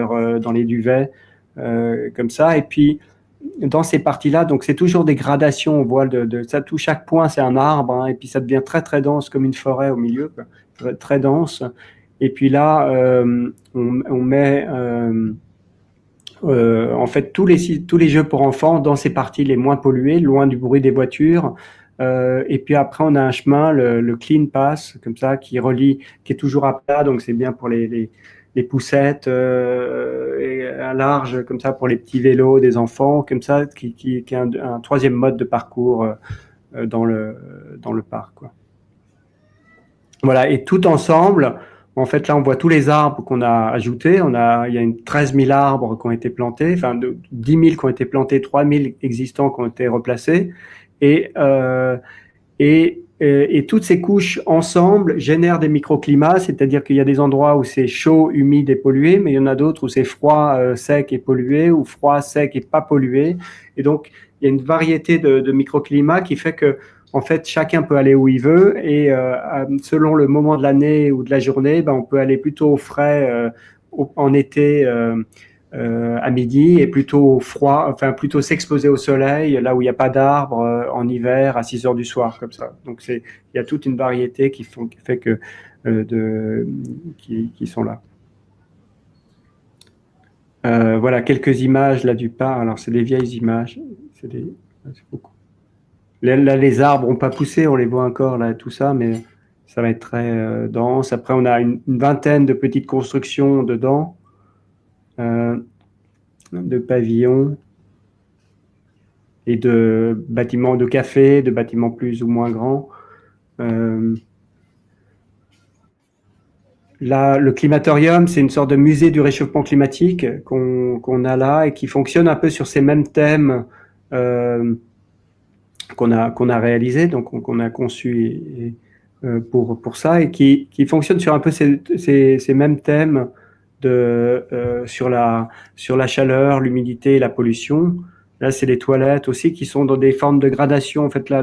les duvets, comme ça. Et puis dans ces parties-là, donc c'est toujours des gradations. On voit ça, chaque point c'est un arbre, hein, et puis ça devient très très dense comme une forêt au milieu, quoi. Très dense. Et puis là, on met en fait tous les jeux pour enfants dans ces parties les moins polluées, loin du bruit des voitures. Et puis après, on a un chemin, le Clean Pass, comme ça, qui est toujours à plat, donc c'est bien pour les poussettes et un large comme ça pour les petits vélos des enfants, comme ça, qui est un troisième mode de parcours dans le parc, quoi. Voilà, et tout ensemble, en fait, là, on voit tous les arbres qu'on a ajoutés. Il y a 13 000 arbres qui ont été plantés, enfin, 10 000 qui ont été plantés, 3 000 existants qui ont été replacés. Et, euh, et toutes ces couches ensemble génèrent des microclimats, c'est-à-dire qu'il y a des endroits où c'est chaud, humide et pollué, mais il y en a d'autres où c'est froid, sec et pollué, ou froid, sec et pas pollué. Et donc, il y a une variété de microclimats qui fait que, en fait, chacun peut aller où il veut, et selon le moment de l'année ou de la journée, ben, on peut aller plutôt au frais en été. À midi, et plutôt froid, enfin plutôt s'exposer au soleil là où il n'y a pas d'arbres en hiver à 6 heures du soir, comme ça. Donc il y a toute une variété qui fait que qui sont là. Voilà quelques images là du parc. Alors c'est des vieilles images, c'est beaucoup. Là, les arbres n'ont pas poussé, on les voit encore là, tout ça, mais ça va être très dense. Après, on a une vingtaine de petites constructions dedans, euh, de pavillons et de bâtiments de café, de bâtiments plus ou moins grands. Euh, Là, le climatorium, c'est une sorte de musée du réchauffement climatique qu'on a là et qui fonctionne un peu sur ces mêmes thèmes euh, qu'on a réalisé, donc qu'on a conçu pour ça, et qui fonctionne sur un peu ces mêmes thèmes sur la chaleur, l'humidité et la pollution. Là, c'est les toilettes aussi qui sont dans des formes de gradation. En fait, là,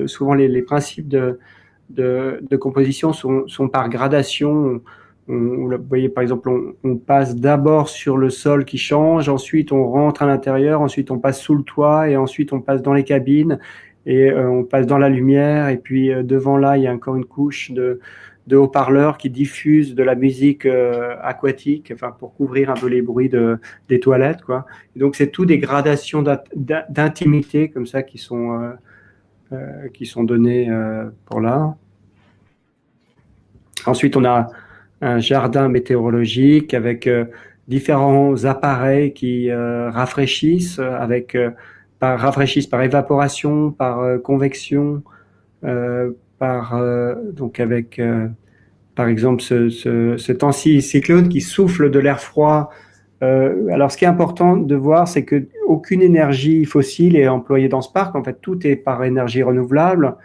souvent les principes de composition sont par gradation. Vous voyez, par exemple, on passe d'abord sur le sol qui change, ensuite on rentre à l'intérieur, ensuite on passe sous le toit, et ensuite on passe dans les cabines, et on passe dans la lumière, et puis devant là, il y a encore une couche de haut-parleurs qui diffusent de la musique aquatique, enfin pour couvrir un peu les bruits des toilettes, quoi. Et donc c'est tout des gradations d'intimité comme ça qui sont données pour là. Ensuite, on a un jardin météorologique avec différents appareils qui rafraîchissent par évaporation, par convection, donc avec par exemple cet anticyclone qui souffle de l'air froid. Alors, ce qui est important de voir, c'est que aucune énergie fossile est employée dans ce parc. En fait, tout est par énergie renouvelable.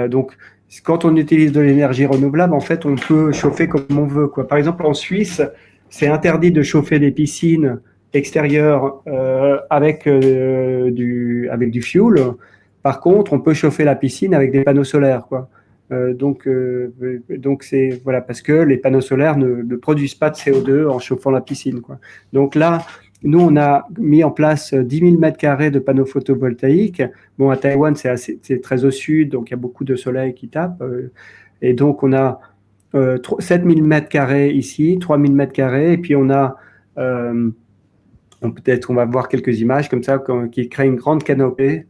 Donc, quand on utilise de l'énergie renouvelable, en fait, on peut chauffer comme on veut, quoi. Par exemple, en Suisse, c'est interdit de chauffer des piscines extérieures avec du fuel. Par contre, on peut chauffer la piscine avec des panneaux solaires, quoi. Donc c'est voilà, parce que les panneaux solaires ne produisent pas de CO2 en chauffant la piscine, quoi. Donc là, nous, on a mis en place 10 000 mètres carrés de panneaux photovoltaïques. Bon, à Taïwan, c'est très au sud, donc il y a beaucoup de soleil qui tape. Et donc, on a 7 000 mètres carrés ici, 3 000 mètres carrés, et puis on a, peut-être on va voir quelques images comme ça, qui créent une grande canopée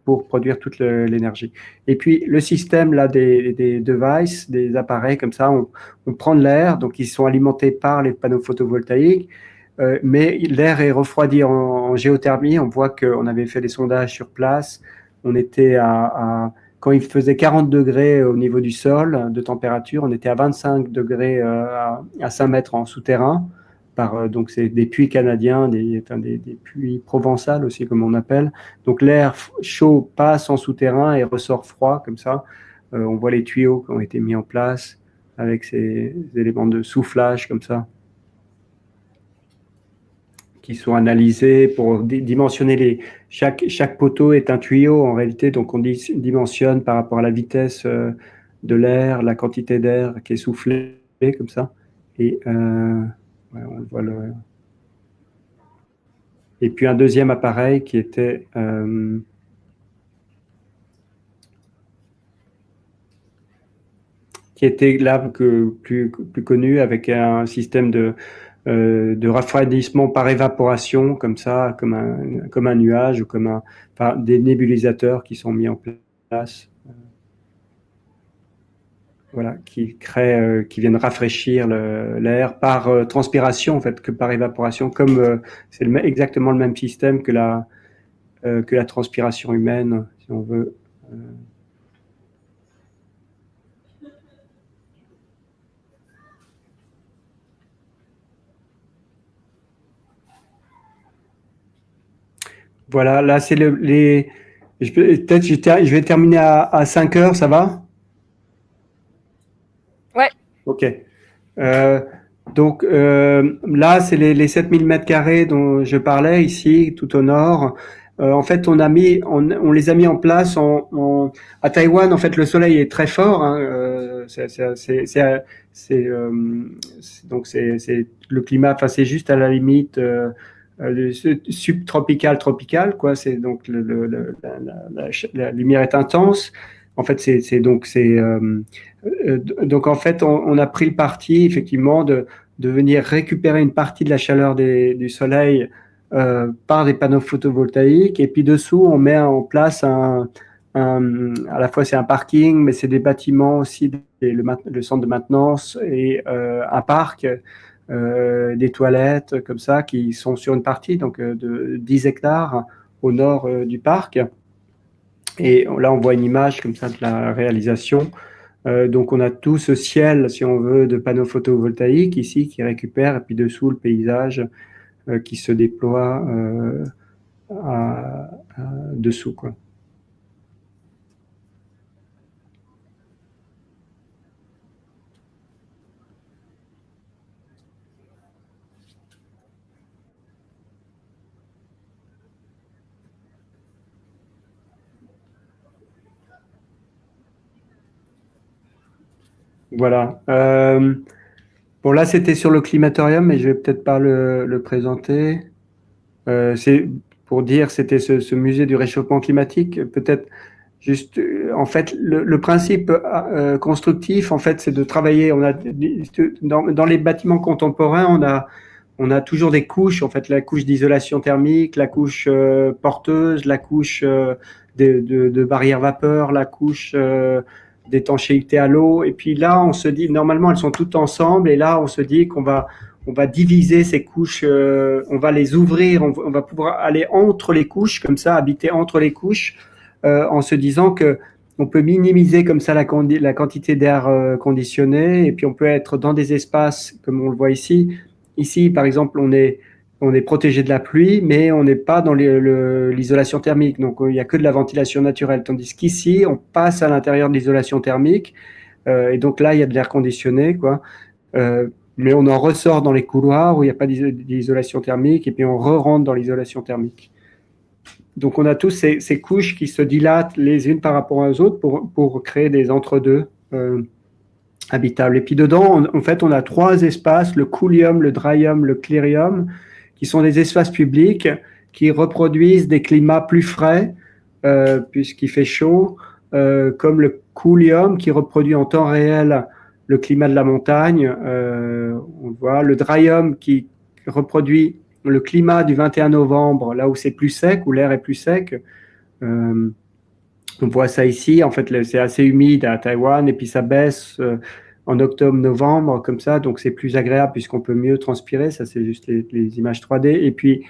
pour produire toute l'énergie. Et puis, le système là, des devices, des appareils comme ça, on prend de l'air, donc ils sont alimentés par les panneaux photovoltaïques. Mais l'air est refroidi en géothermie. On voit qu'on avait fait des sondages sur place. On était quand il faisait 40 degrés au niveau du sol de température, on était à 25 degrés à 5 mètres en souterrain. Donc c'est des puits canadiens, des puits provençales aussi comme on appelle. Donc l'air chaud passe en souterrain et ressort froid comme ça. On voit les tuyaux qui ont été mis en place avec ces éléments de soufflage comme ça, qui sont analysés pour dimensionner chaque poteau est un tuyau en réalité, donc on dimensionne par rapport à la vitesse de l'air, la quantité d'air qui est soufflé comme ça. Et ouais, on voit et puis un deuxième appareil qui était là plus connu, avec un système de refroidissement par évaporation, comme ça, comme un nuage, ou des nébulisateurs qui sont mis en place. voilà, qui viennent rafraîchir l'air par transpiration en fait, que par évaporation, comme c'est exactement le même système que la transpiration humaine, si on veut. Voilà, là c'est peut-être je vais terminer à 5 heures, ça va? Ouais. Ok. Euh, donc là, c'est les 7000 mètres carrés dont je parlais ici, tout au nord. En fait, on les a mis en place à Taïwan. En fait, le soleil est très fort. Hein, donc c'est le climat. Enfin, c'est juste à la limite subtropical, tropical, quoi. C'est donc la lumière est intense. En fait, donc en fait, on a pris le parti effectivement de venir récupérer une partie de la chaleur du soleil par des panneaux photovoltaïques. Et puis dessous, on met en place à la fois c'est un parking, mais c'est des bâtiments aussi, le centre de maintenance et un parc, des toilettes comme ça qui sont sur une partie donc de 10 hectares au nord du parc. Et là, on voit une image comme ça de la réalisation. Donc on a tout ce ciel, si on veut, de panneaux photovoltaïques ici qui récupère, et puis dessous le paysage qui se déploie dessous, quoi. Voilà. Bon là c'était sur le climatorium, mais je vais peut-être pas le présenter. C'est pour dire, c'était ce musée du réchauffement climatique. Peut-être juste, en fait, le principe constructif, en fait, c'est de travailler. Dans les bâtiments contemporains, on a toujours des couches. En fait, la couche d'isolation thermique, la couche porteuse, la couche de barrière vapeur, la couche d'étanchéité à l'eau. Et puis là, on se dit, normalement, elles sont toutes ensemble. Et là, on se dit on va diviser ces couches, on va les ouvrir, on va pouvoir aller entre les couches, comme ça, habiter entre les couches, en se disant que on peut minimiser comme ça la quantité d'air conditionné, et puis on peut être dans des espaces comme on le voit ici. Ici, par exemple, on est protégé de la pluie, mais on n'est pas dans l'isolation thermique, donc il n'y a que de la ventilation naturelle, tandis qu'ici, on passe à l'intérieur de l'isolation thermique, et donc là, il y a de l'air conditionné, quoi. Euh, mais on en ressort dans les couloirs où il n'y a pas d'isolation thermique, et puis on re-rentre dans l'isolation thermique. Donc on a tous ces couches qui se dilatent les unes par rapport aux autres pour créer des entre-deux habitables. Et puis dedans, en fait, on a trois espaces, le coolium, le dryum, le clearium, qui sont des espaces publics qui reproduisent des climats plus frais, puisqu'il fait chaud, comme le coolium qui reproduit en temps réel le climat de la montagne, on le voit, le dryum qui reproduit le climat du 21 novembre, là où c'est plus sec, où l'air est plus sec. Euh, on voit ça ici, en fait, c'est assez humide à Taïwan, et puis ça baisse en octobre, novembre, comme ça, donc c'est plus agréable puisqu'on peut mieux transpirer, ça c'est juste les images 3D. Et puis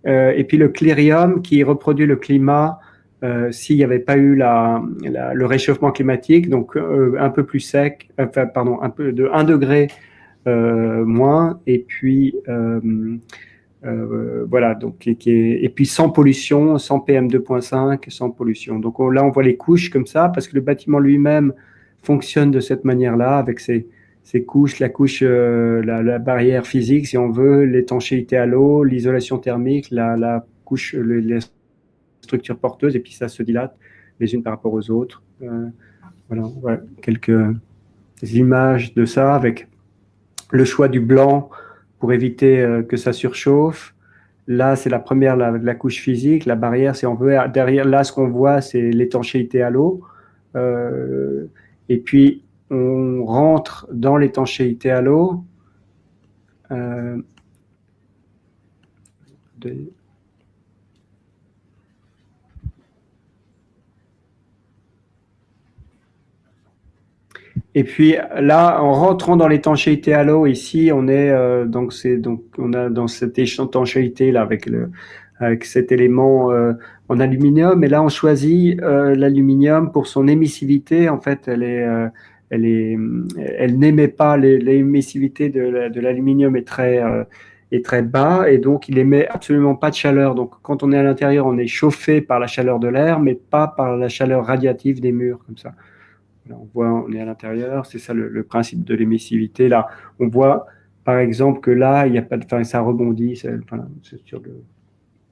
le clyrium qui reproduit le climat s'il n'y avait pas eu le réchauffement climatique, donc un peu plus sec, enfin, pardon, un peu de 1 degré moins, et puis voilà, donc et puis sans pollution, sans PM2.5, sans pollution. Donc là, on voit les couches comme ça, parce que le bâtiment lui-même fonctionne de cette manière-là, avec ces couches, la couche, la barrière physique, si on veut, l'étanchéité à l'eau, l'isolation thermique, la couche, les structures porteuses, et puis ça se dilate les unes par rapport aux autres. Voilà, ouais, quelques images de ça, avec le choix du blanc pour éviter que ça surchauffe. Là, c'est la première, la couche physique. La barrière, si on veut, derrière, là, ce qu'on voit, c'est l'étanchéité à l'eau. Euh, et puis, on rentre dans l'étanchéité à l'eau. Euh, de- Et puis là, en rentrant dans l'étanchéité à l'eau, ici, on est donc on a dans cette étanchéité là avec cet élément en aluminium. Et là, on choisit l'aluminium pour son émissivité. En fait, elle est, elle n'émet pas. L'émissivité de l'aluminium est très bas et donc il émet absolument pas de chaleur. Donc, quand on est à l'intérieur, on est chauffé par la chaleur de l'air, mais pas par la chaleur radiative des murs comme ça. Là, on voit, on est à l'intérieur, c'est ça le principe de l'émissivité. Là, on voit par exemple que là, il y a pas de, enfin, ça rebondit. Voilà, c'est sur le...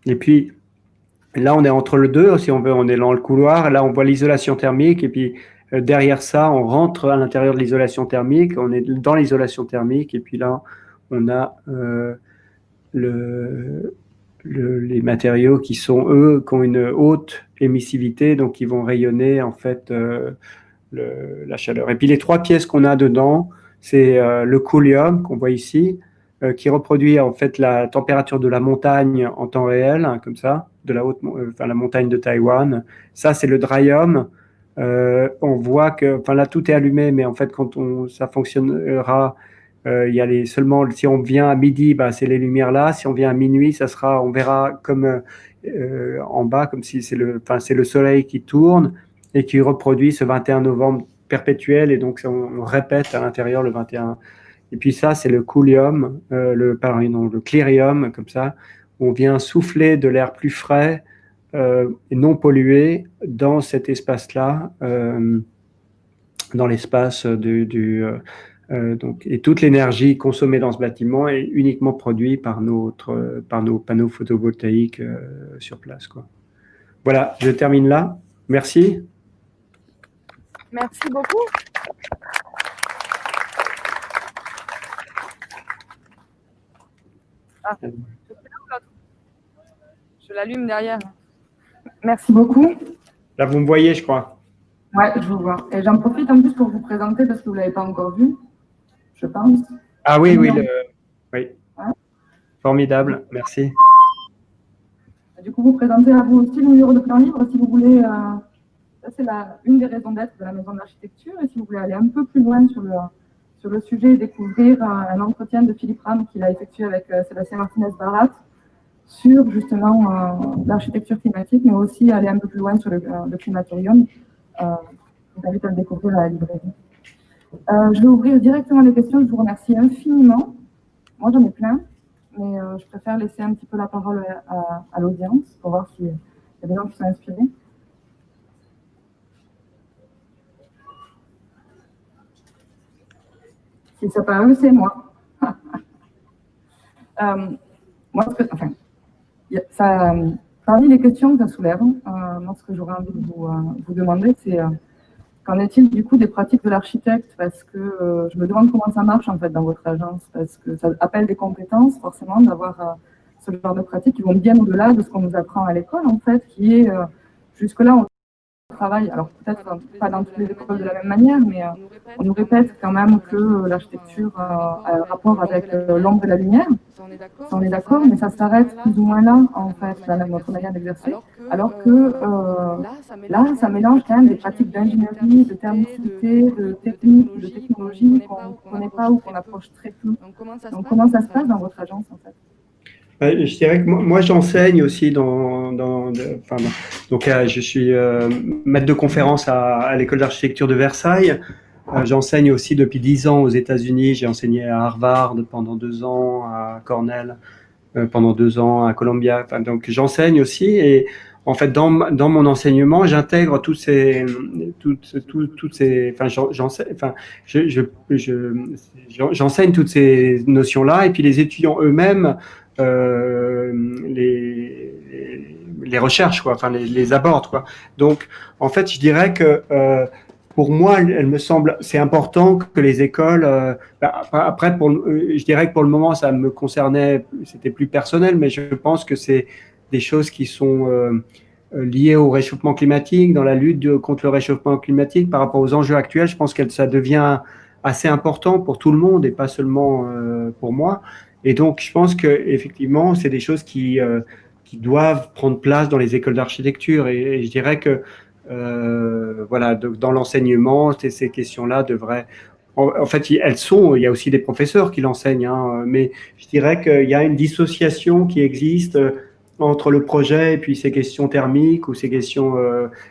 Et puis là, on est entre le deux, si on veut, on est dans le couloir. Là, on voit l'isolation thermique, et puis derrière ça, on rentre à l'intérieur de l'isolation thermique. On est dans l'isolation thermique, et puis là, on a le, les matériaux qui sont eux, qui ont une haute émissivité, donc qui vont rayonner en fait. La chaleur. Et puis les trois pièces qu'on a dedans, c'est le coulium qu'on voit ici, qui reproduit en fait la température de la montagne en temps réel, hein, comme ça, de la haute, enfin la montagne de Taïwan. Ça, c'est le dryum. On voit que, enfin là, tout est allumé, mais en fait, ça fonctionnera, il y a seulement, si on vient à midi, bah, c'est les lumières là. Si on vient à minuit, ça sera, on verra comme en bas, comme si c'est le soleil qui tourne et qui reproduit ce 21 novembre perpétuel, et donc on répète à l'intérieur le 21. Et puis ça, c'est le coulium, le clyrium, comme ça. On vient souffler de l'air plus frais et non pollué dans cet espace-là, dans l'espace donc, et toute l'énergie consommée dans ce bâtiment est uniquement produite par nos panneaux photovoltaïques sur place, quoi. Voilà, je termine là. Merci. Merci beaucoup. Ah, je l'allume derrière. Merci beaucoup. Là, vous me voyez, je crois. Ouais, je vous vois. Et j'en profite en plus pour vous présenter, parce que vous ne l'avez pas encore vu, je pense. Ah oui, oui. Oui. Ouais. Formidable, merci. Du coup, vous présentez à vous aussi le numéro de plan libre, si vous voulez. Ça, c'est une des raisons d'être de la maison de l'architecture. Et si vous voulez aller un peu plus loin sur le sujet et découvrir un entretien de Philippe Ram qu'il a effectué avec Sébastien Martinez-Barat sur justement l'architecture climatique, mais aussi aller un peu plus loin sur le climatorium. Je vous invite à le découvrir à la librairie. Je vais ouvrir directement les questions. Je vous remercie infiniment. Moi, j'en ai plein, mais je préfère laisser un petit peu la parole à l'audience pour voir s'il y a des gens qui sont inspirés. Si ça pas eux, c'est moi. Moi, parmi les questions que ça soulève, moi, ce que j'aurais envie de vous demander, c'est qu'en est-il du coup des pratiques de l'architecte? Parce que je me demande comment ça marche en fait dans votre agence, parce que ça appelle des compétences forcément d'avoir ce genre de pratiques qui vont bien au-delà de ce qu'on nous apprend à l'école en fait, qui est jusque-là on travaille, alors peut-être pas dans toutes les écoles de la même manière, mais on nous répète quand même que l'architecture a un rapport avec l'ombre et la lumière. On est d'accord, mais ça s'arrête plus ou moins là, en fait, dans notre manière d'exercer. Alors que là, ça mélange quand même des pratiques d'ingénierie, de thermicité, de technique, de technologie qu'on ne connaît pas ou qu'on approche très peu. Donc, comment ça se passe dans votre agence, en fait? Je dirais que moi j'enseigne aussi donc je suis maître de conférence à l'école d'architecture de Versailles. J'enseigne aussi depuis 10 ans aux États-Unis. J'ai enseigné à Harvard pendant 2 ans, à Cornell pendant 2 ans, à Columbia. Enfin, donc j'enseigne aussi, et en fait dans mon enseignement j'intègre toutes ces, enfin j'enseigne toutes ces notions-là, et puis les étudiants eux-mêmes les recherches, quoi, enfin les abordent, quoi. Donc en fait je dirais que pour moi, elle me semble, c'est important que les écoles. Après, je dirais que pour le moment, ça me concernait, c'était plus personnel, mais je pense que c'est des choses qui sont liées au réchauffement climatique, dans la lutte contre le réchauffement climatique, par rapport aux enjeux actuels. Je pense que ça devient assez important pour tout le monde et pas seulement pour moi. Et donc, je pense que effectivement, c'est des choses qui doivent prendre place dans les écoles d'architecture. Et je dirais que voilà, dans l'enseignement, ces questions-là devraient... En fait, il y a aussi des professeurs qui l'enseignent, hein, mais je dirais qu'il y a une dissociation qui existe entre le projet et puis ces questions thermiques ou ces questions...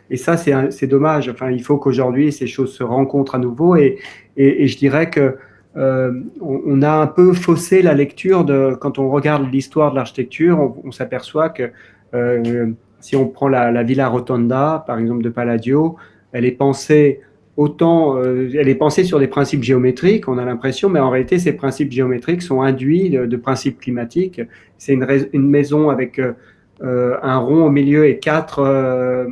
et ça, c'est dommage. Enfin, il faut qu'aujourd'hui, ces choses se rencontrent à nouveau et je dirais que on a un peu faussé la lecture quand on regarde l'histoire de l'architecture, on s'aperçoit que si on prend la Villa Rotonda, par exemple, de Palladio, elle est pensée elle est pensée sur des principes géométriques, on a l'impression, mais en réalité, ces principes géométriques sont induits de principes climatiques. C'est une maison avec un rond au milieu et quatre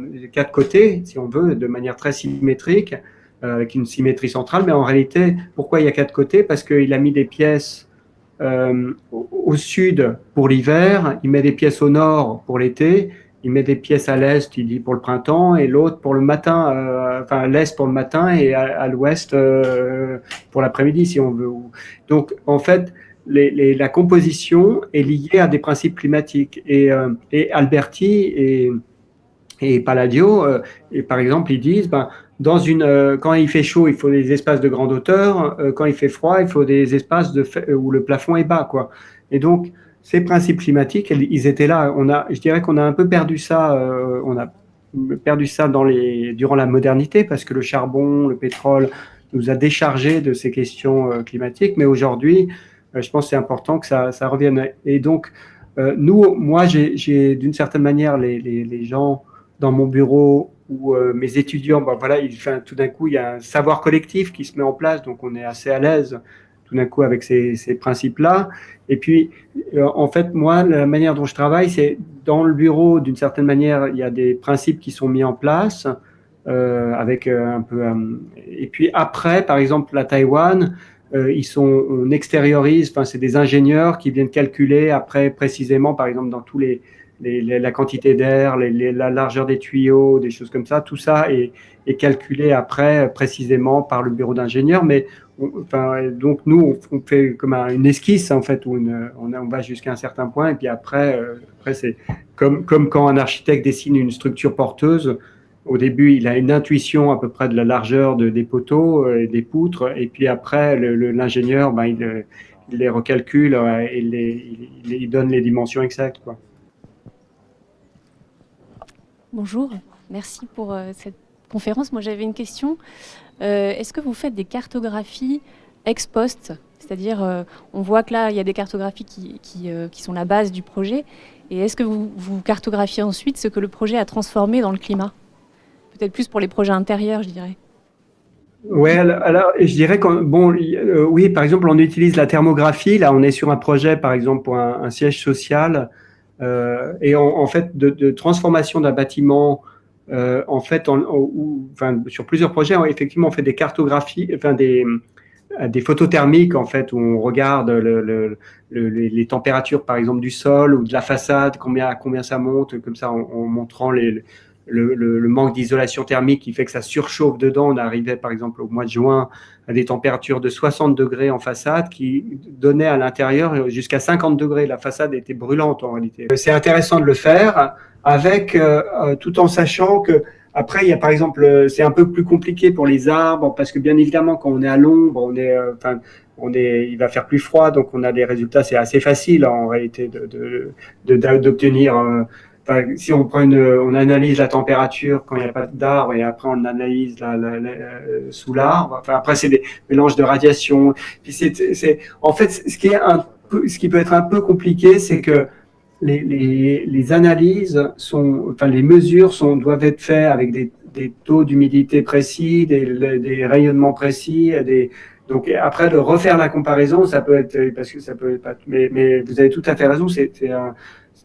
côtés, si on veut, de manière très symétrique, avec une symétrie centrale. Mais en réalité, pourquoi il y a quatre côtés? Parce qu'il a mis des pièces au sud pour l'hiver, il met des pièces au nord pour l'été, il met des pièces à l'est, il dit pour le printemps, et l'autre pour le matin, enfin à l'est pour le matin et à l'ouest pour l'après-midi, si on veut. Donc, en fait, la composition est liée à des principes climatiques. Et Alberti et Palladio, et par exemple, ils disent, quand il fait chaud, il faut des espaces de grande hauteur. Quand il fait froid, il faut des espaces où le plafond est bas, quoi. Et donc, ces principes climatiques, ils étaient là. Je dirais qu'on a un peu perdu ça. On a perdu ça durant la modernité parce que le charbon, le pétrole nous a déchargés de ces questions climatiques. Mais aujourd'hui, je pense que c'est important que ça revienne. Et donc, moi, j'ai d'une certaine manière les gens dans mon bureau ou mes étudiants, voilà, tout d'un coup, il y a un savoir collectif qui se met en place, donc on est assez à l'aise tout d'un coup avec ces principes-là. Et puis, en fait, moi, la manière dont je travaille, c'est dans le bureau, d'une certaine manière, il y a des principes qui sont mis en place, avec un peu... et puis après, par exemple, à Taïwan, on extériorise, enfin, c'est des ingénieurs qui viennent calculer après précisément, par exemple, dans tous la quantité d'air, la largeur des tuyaux, des choses comme ça, tout ça est calculé après précisément par le bureau d'ingénieurs. Mais donc nous, on fait comme une esquisse en fait, où on va jusqu'à un certain point, et puis après c'est comme quand un architecte dessine une structure porteuse. Au début, il a une intuition à peu près de la largeur des poteaux et des poutres, et puis après, l'ingénieur, il les recalcule et il donne les dimensions exactes, quoi. Bonjour, merci pour cette conférence. Moi, j'avais une question. Est-ce que vous faites des cartographies ex post? C'est-à-dire, on voit que là, il y a des cartographies qui sont la base du projet. Et est-ce que vous cartographiez ensuite ce que le projet a transformé dans le climat? Peut-être plus pour les projets intérieurs, je dirais. Ouais, alors je dirais oui, par exemple, on utilise la thermographie. Là, on est sur un projet, par exemple, pour un siège social, et en fait de transformation d'un bâtiment. En fait, sur plusieurs projets, effectivement, on fait des cartographies, des photos thermiques, en fait, où on regarde les températures, par exemple, du sol ou de la façade, combien ça monte, comme ça, en montrant le manque d'isolation thermique qui fait que ça surchauffe dedans. On arrivait, par exemple, au mois de juin à des températures de 60 degrés en façade qui donnaient à l'intérieur jusqu'à 50 degrés. La façade était brûlante, en réalité. C'est intéressant de le faire tout en sachant que après, il y a par exemple, c'est un peu plus compliqué pour les arbres parce que bien évidemment, quand on est à l'ombre, il va faire plus froid, donc on a des résultats. C'est assez facile en réalité d'obtenir. Si on analyse la température quand il n'y a pas d'arbre et après on analyse sous l'arbre. Enfin, après, c'est des mélanges de radiation. Puis en fait, ce qui peut être un peu compliqué, c'est que les analyses les mesures doivent être faites avec des taux d'humidité précis, des rayonnements précis, donc après de refaire la comparaison, ça peut être parce que ça peut être, mais vous avez tout à fait raison, c'est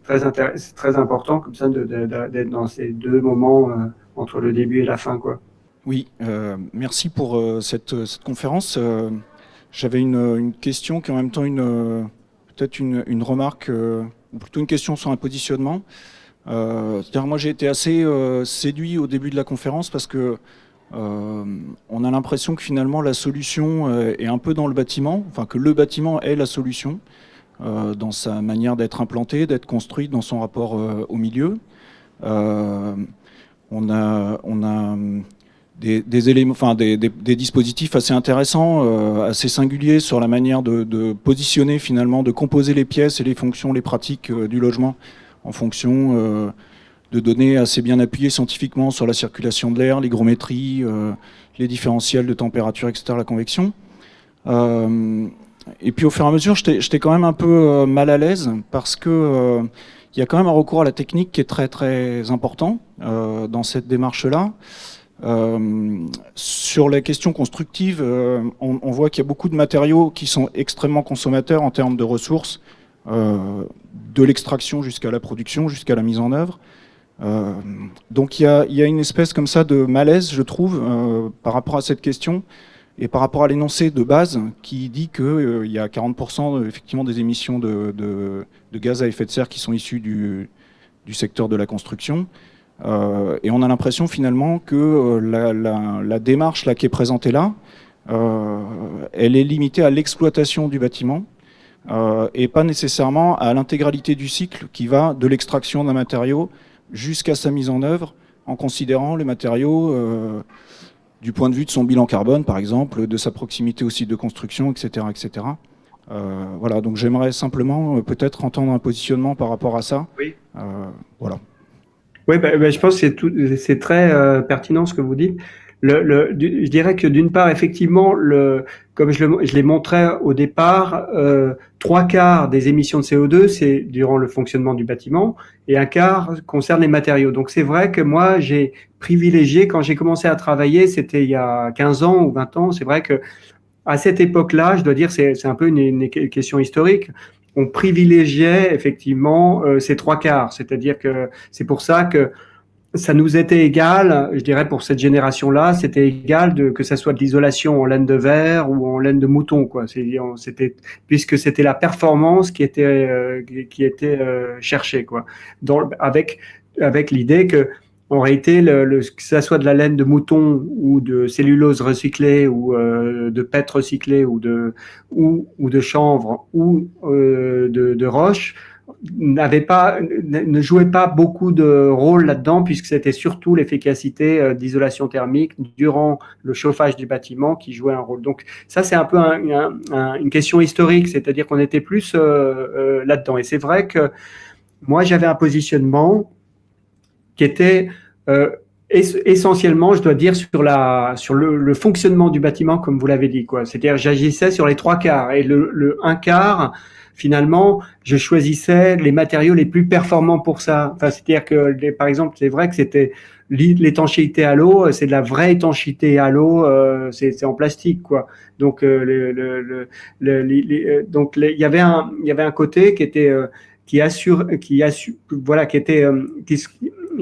très important comme ça d'être dans ces deux moments entre le début et la fin, quoi. Oui, merci pour cette conférence. J'avais une question qui est en même temps peut-être une remarque, ou plutôt une question sur un positionnement. C'est-à-dire, moi j'ai été assez séduit au début de la conférence parce que on a l'impression que finalement la solution est un peu dans le bâtiment, enfin que le bâtiment est la solution dans sa manière d'être implanté, d'être construit, dans son rapport au milieu. on a des éléments, enfin des dispositifs assez intéressants, assez singuliers sur la manière de positionner finalement, de composer les pièces et les fonctions, les pratiques du logement en fonction de données assez bien appuyées scientifiquement sur la circulation de l'air, l'hygrométrie, les différentiels de température, etc., la convection. Et puis au fur et à mesure, j'étais quand même un peu mal à l'aise parce que il y a quand même un recours à la technique qui est très très important dans cette démarche-là. Sur la question constructive, on voit qu'il y a beaucoup de matériaux qui sont extrêmement consommateurs en termes de ressources, de l'extraction jusqu'à la production, jusqu'à la mise en œuvre. Donc il y a une espèce comme ça de malaise, je trouve, par rapport à cette question et par rapport à l'énoncé de base qui dit qu'il y a 40% effectivement des émissions de gaz à effet de serre qui sont issues du secteur de la construction. Et on a l'impression finalement que la démarche là, qui est présentée là, elle est limitée à l'exploitation du bâtiment et pas nécessairement à l'intégralité du cycle qui va de l'extraction d'un matériau jusqu'à sa mise en œuvre, en considérant le matériau du point de vue de son bilan carbone, par exemple, de sa proximité au site de construction, etc. etc. Voilà, donc j'aimerais simplement peut-être entendre un positionnement par rapport à ça. Oui. Voilà. Oui, je pense que c'est très pertinent ce que vous dites. Je dirais que d'une part, effectivement, comme je l'ai montré au départ, 3/4 des émissions de CO2, c'est durant le fonctionnement du bâtiment, et 1/4 concerne les matériaux. Donc c'est vrai que moi, j'ai privilégié, quand j'ai commencé à travailler, c'était il y a 15 ans ou 20 ans, c'est vrai que à cette époque-là, je dois dire, c'est un peu une question historique, on privilégiait effectivement ces 3/4. C'est-à-dire que c'est pour ça que ça nous était égal, je dirais pour cette génération-là, c'était égal que ça soit de l'isolation en laine de verre ou en laine de mouton, quoi. Puisque c'était la performance qui était cherchée, quoi. Avec l'idée que en réalité, que ça soit de la laine de mouton ou de cellulose recyclée ou de pète recyclée ou de chanvre ou de roche, ne jouait pas beaucoup de rôle là-dedans, puisque c'était surtout l'efficacité d'isolation thermique durant le chauffage du bâtiment qui jouait un rôle. Donc ça, c'est un peu une question historique, c'est-à-dire qu'on était plus là-dedans. Et c'est vrai que moi, j'avais un positionnement qui était essentiellement, je dois dire, sur le fonctionnement du bâtiment, comme vous l'avez dit, quoi. C'est-à-dire, j'agissais sur les 3/4 et le 1/4. Finalement, je choisissais les matériaux les plus performants pour ça. Enfin, c'est-à-dire que, par exemple, c'est vrai que c'était l'étanchéité à l'eau, c'est de la vraie étanchéité à l'eau, c'est en plastique, quoi. Donc, donc il y avait un côté qui était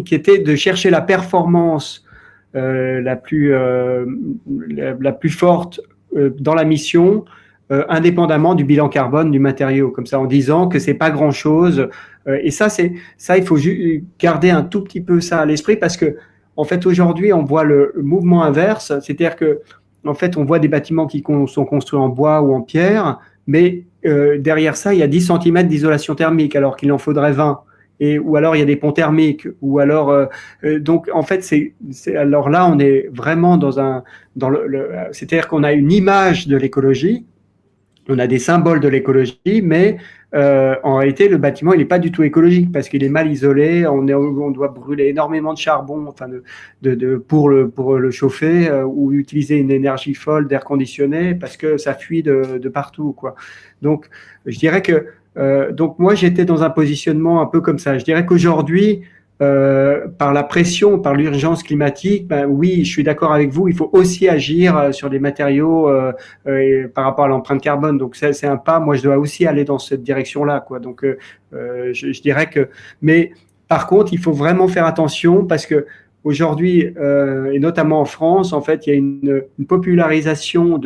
qui était de chercher la performance la plus forte dans la mission, indépendamment du bilan carbone du matériau, comme ça, en disant que c'est pas grand-chose. Et ça, il faut garder un tout petit peu ça à l'esprit, parce que en fait, aujourd'hui, on voit le mouvement inverse, c'est-à-dire que en fait, on voit des bâtiments qui sont construits en bois ou en pierre, mais derrière ça, il y a 10 cm d'isolation thermique, alors qu'il en faudrait 20. Ou alors il y a des ponts thermiques, ou alors donc en fait alors là on est vraiment c'est-à-dire qu'on a une image de l'écologie, on a des symboles de l'écologie, mais en réalité le bâtiment il n'est pas du tout écologique parce qu'il est mal isolé, on doit brûler énormément de charbon, enfin pour le chauffer, ou utiliser une énergie folle d'air conditionné parce que ça fuit de partout, quoi. Donc je dirais que donc moi j'étais dans un positionnement un peu comme ça. Je dirais qu'aujourd'hui, par la pression, par l'urgence climatique, oui, je suis d'accord avec vous, il faut aussi agir sur des matériaux par rapport à l'empreinte carbone. Donc c'est un pas, moi je dois aussi aller dans cette direction-là, quoi. Donc je dirais que, mais par contre, il faut vraiment faire attention parce que aujourd'hui, et notamment en France, en fait, il y a une popularisation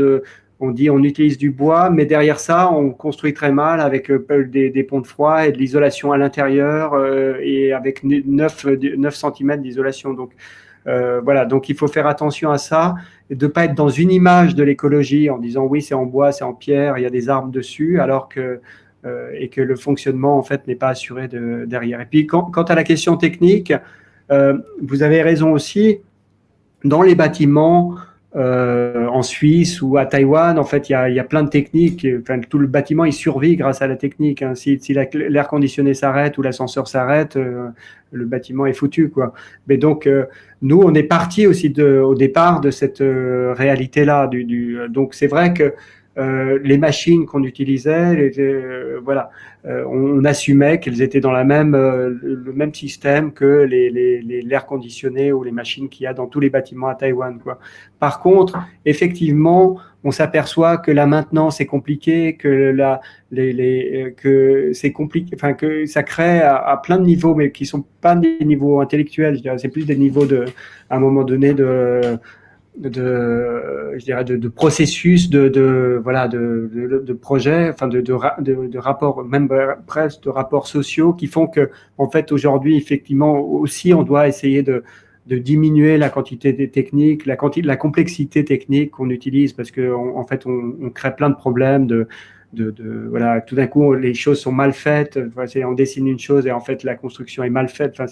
on utilise du bois, mais derrière ça, on construit très mal avec des ponts de froid et de l'isolation à l'intérieur et avec 9 cm d'isolation. Donc, voilà, donc il faut faire attention à ça, et de ne pas être dans une image de l'écologie en disant oui, c'est en bois, c'est en pierre, il y a des arbres dessus, alors que et que le fonctionnement en fait n'est pas assuré derrière. Et puis quant à la question technique, vous avez raison aussi, dans les bâtiments, en Suisse ou à Taïwan, en fait, il y a plein de techniques. Enfin, tout le bâtiment, il survit grâce à la technique, hein. Si l'air conditionné s'arrête ou l'ascenseur s'arrête, le bâtiment est foutu, quoi. Mais donc, nous, on est parti aussi au départ de cette réalité-là. Donc, c'est vrai que les machines qu'on utilisait, voilà, on assumait qu'elles étaient dans le même système que l'air conditionné ou les machines qu'il y a dans tous les bâtiments à Taïwan, quoi. Par contre, effectivement, on s'aperçoit que la maintenance est compliquée, que c'est compliqué, enfin que ça crée à plein de niveaux, mais qui sont pas des niveaux intellectuels. Je dirais, c'est plus des niveaux à un moment donné je dirais de processus voilà de projets, enfin de rapports, même presque de rapports sociaux, qui font que en fait aujourd'hui effectivement aussi on doit essayer de diminuer la quantité des techniques, la complexité technique qu'on utilise, parce que en fait on crée plein de problèmes voilà, tout d'un coup les choses sont mal faites. Enfin, on dessine une chose et en fait la construction est mal faite. Enfin,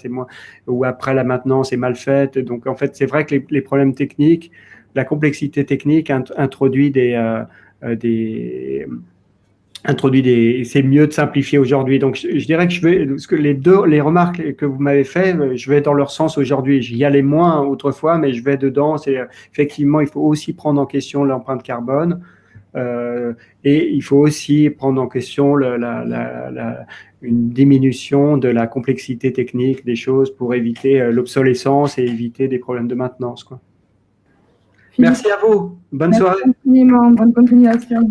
ou après la maintenance est mal faite. Donc en fait c'est vrai que les problèmes techniques, la complexité technique introduit c'est mieux de simplifier aujourd'hui. Donc je dirais que les remarques que vous m'avez fait, je vais dans leur sens aujourd'hui. J'y allais moins autrefois, mais je vais dedans. C'est effectivement, il faut aussi prendre en question l'empreinte carbone. Et il faut aussi prendre en question une diminution de la complexité technique des choses pour éviter l'obsolescence et éviter des problèmes de maintenance, quoi. Philippe, merci à vous. Bonne merci soirée. infiniment. Bonne continuation.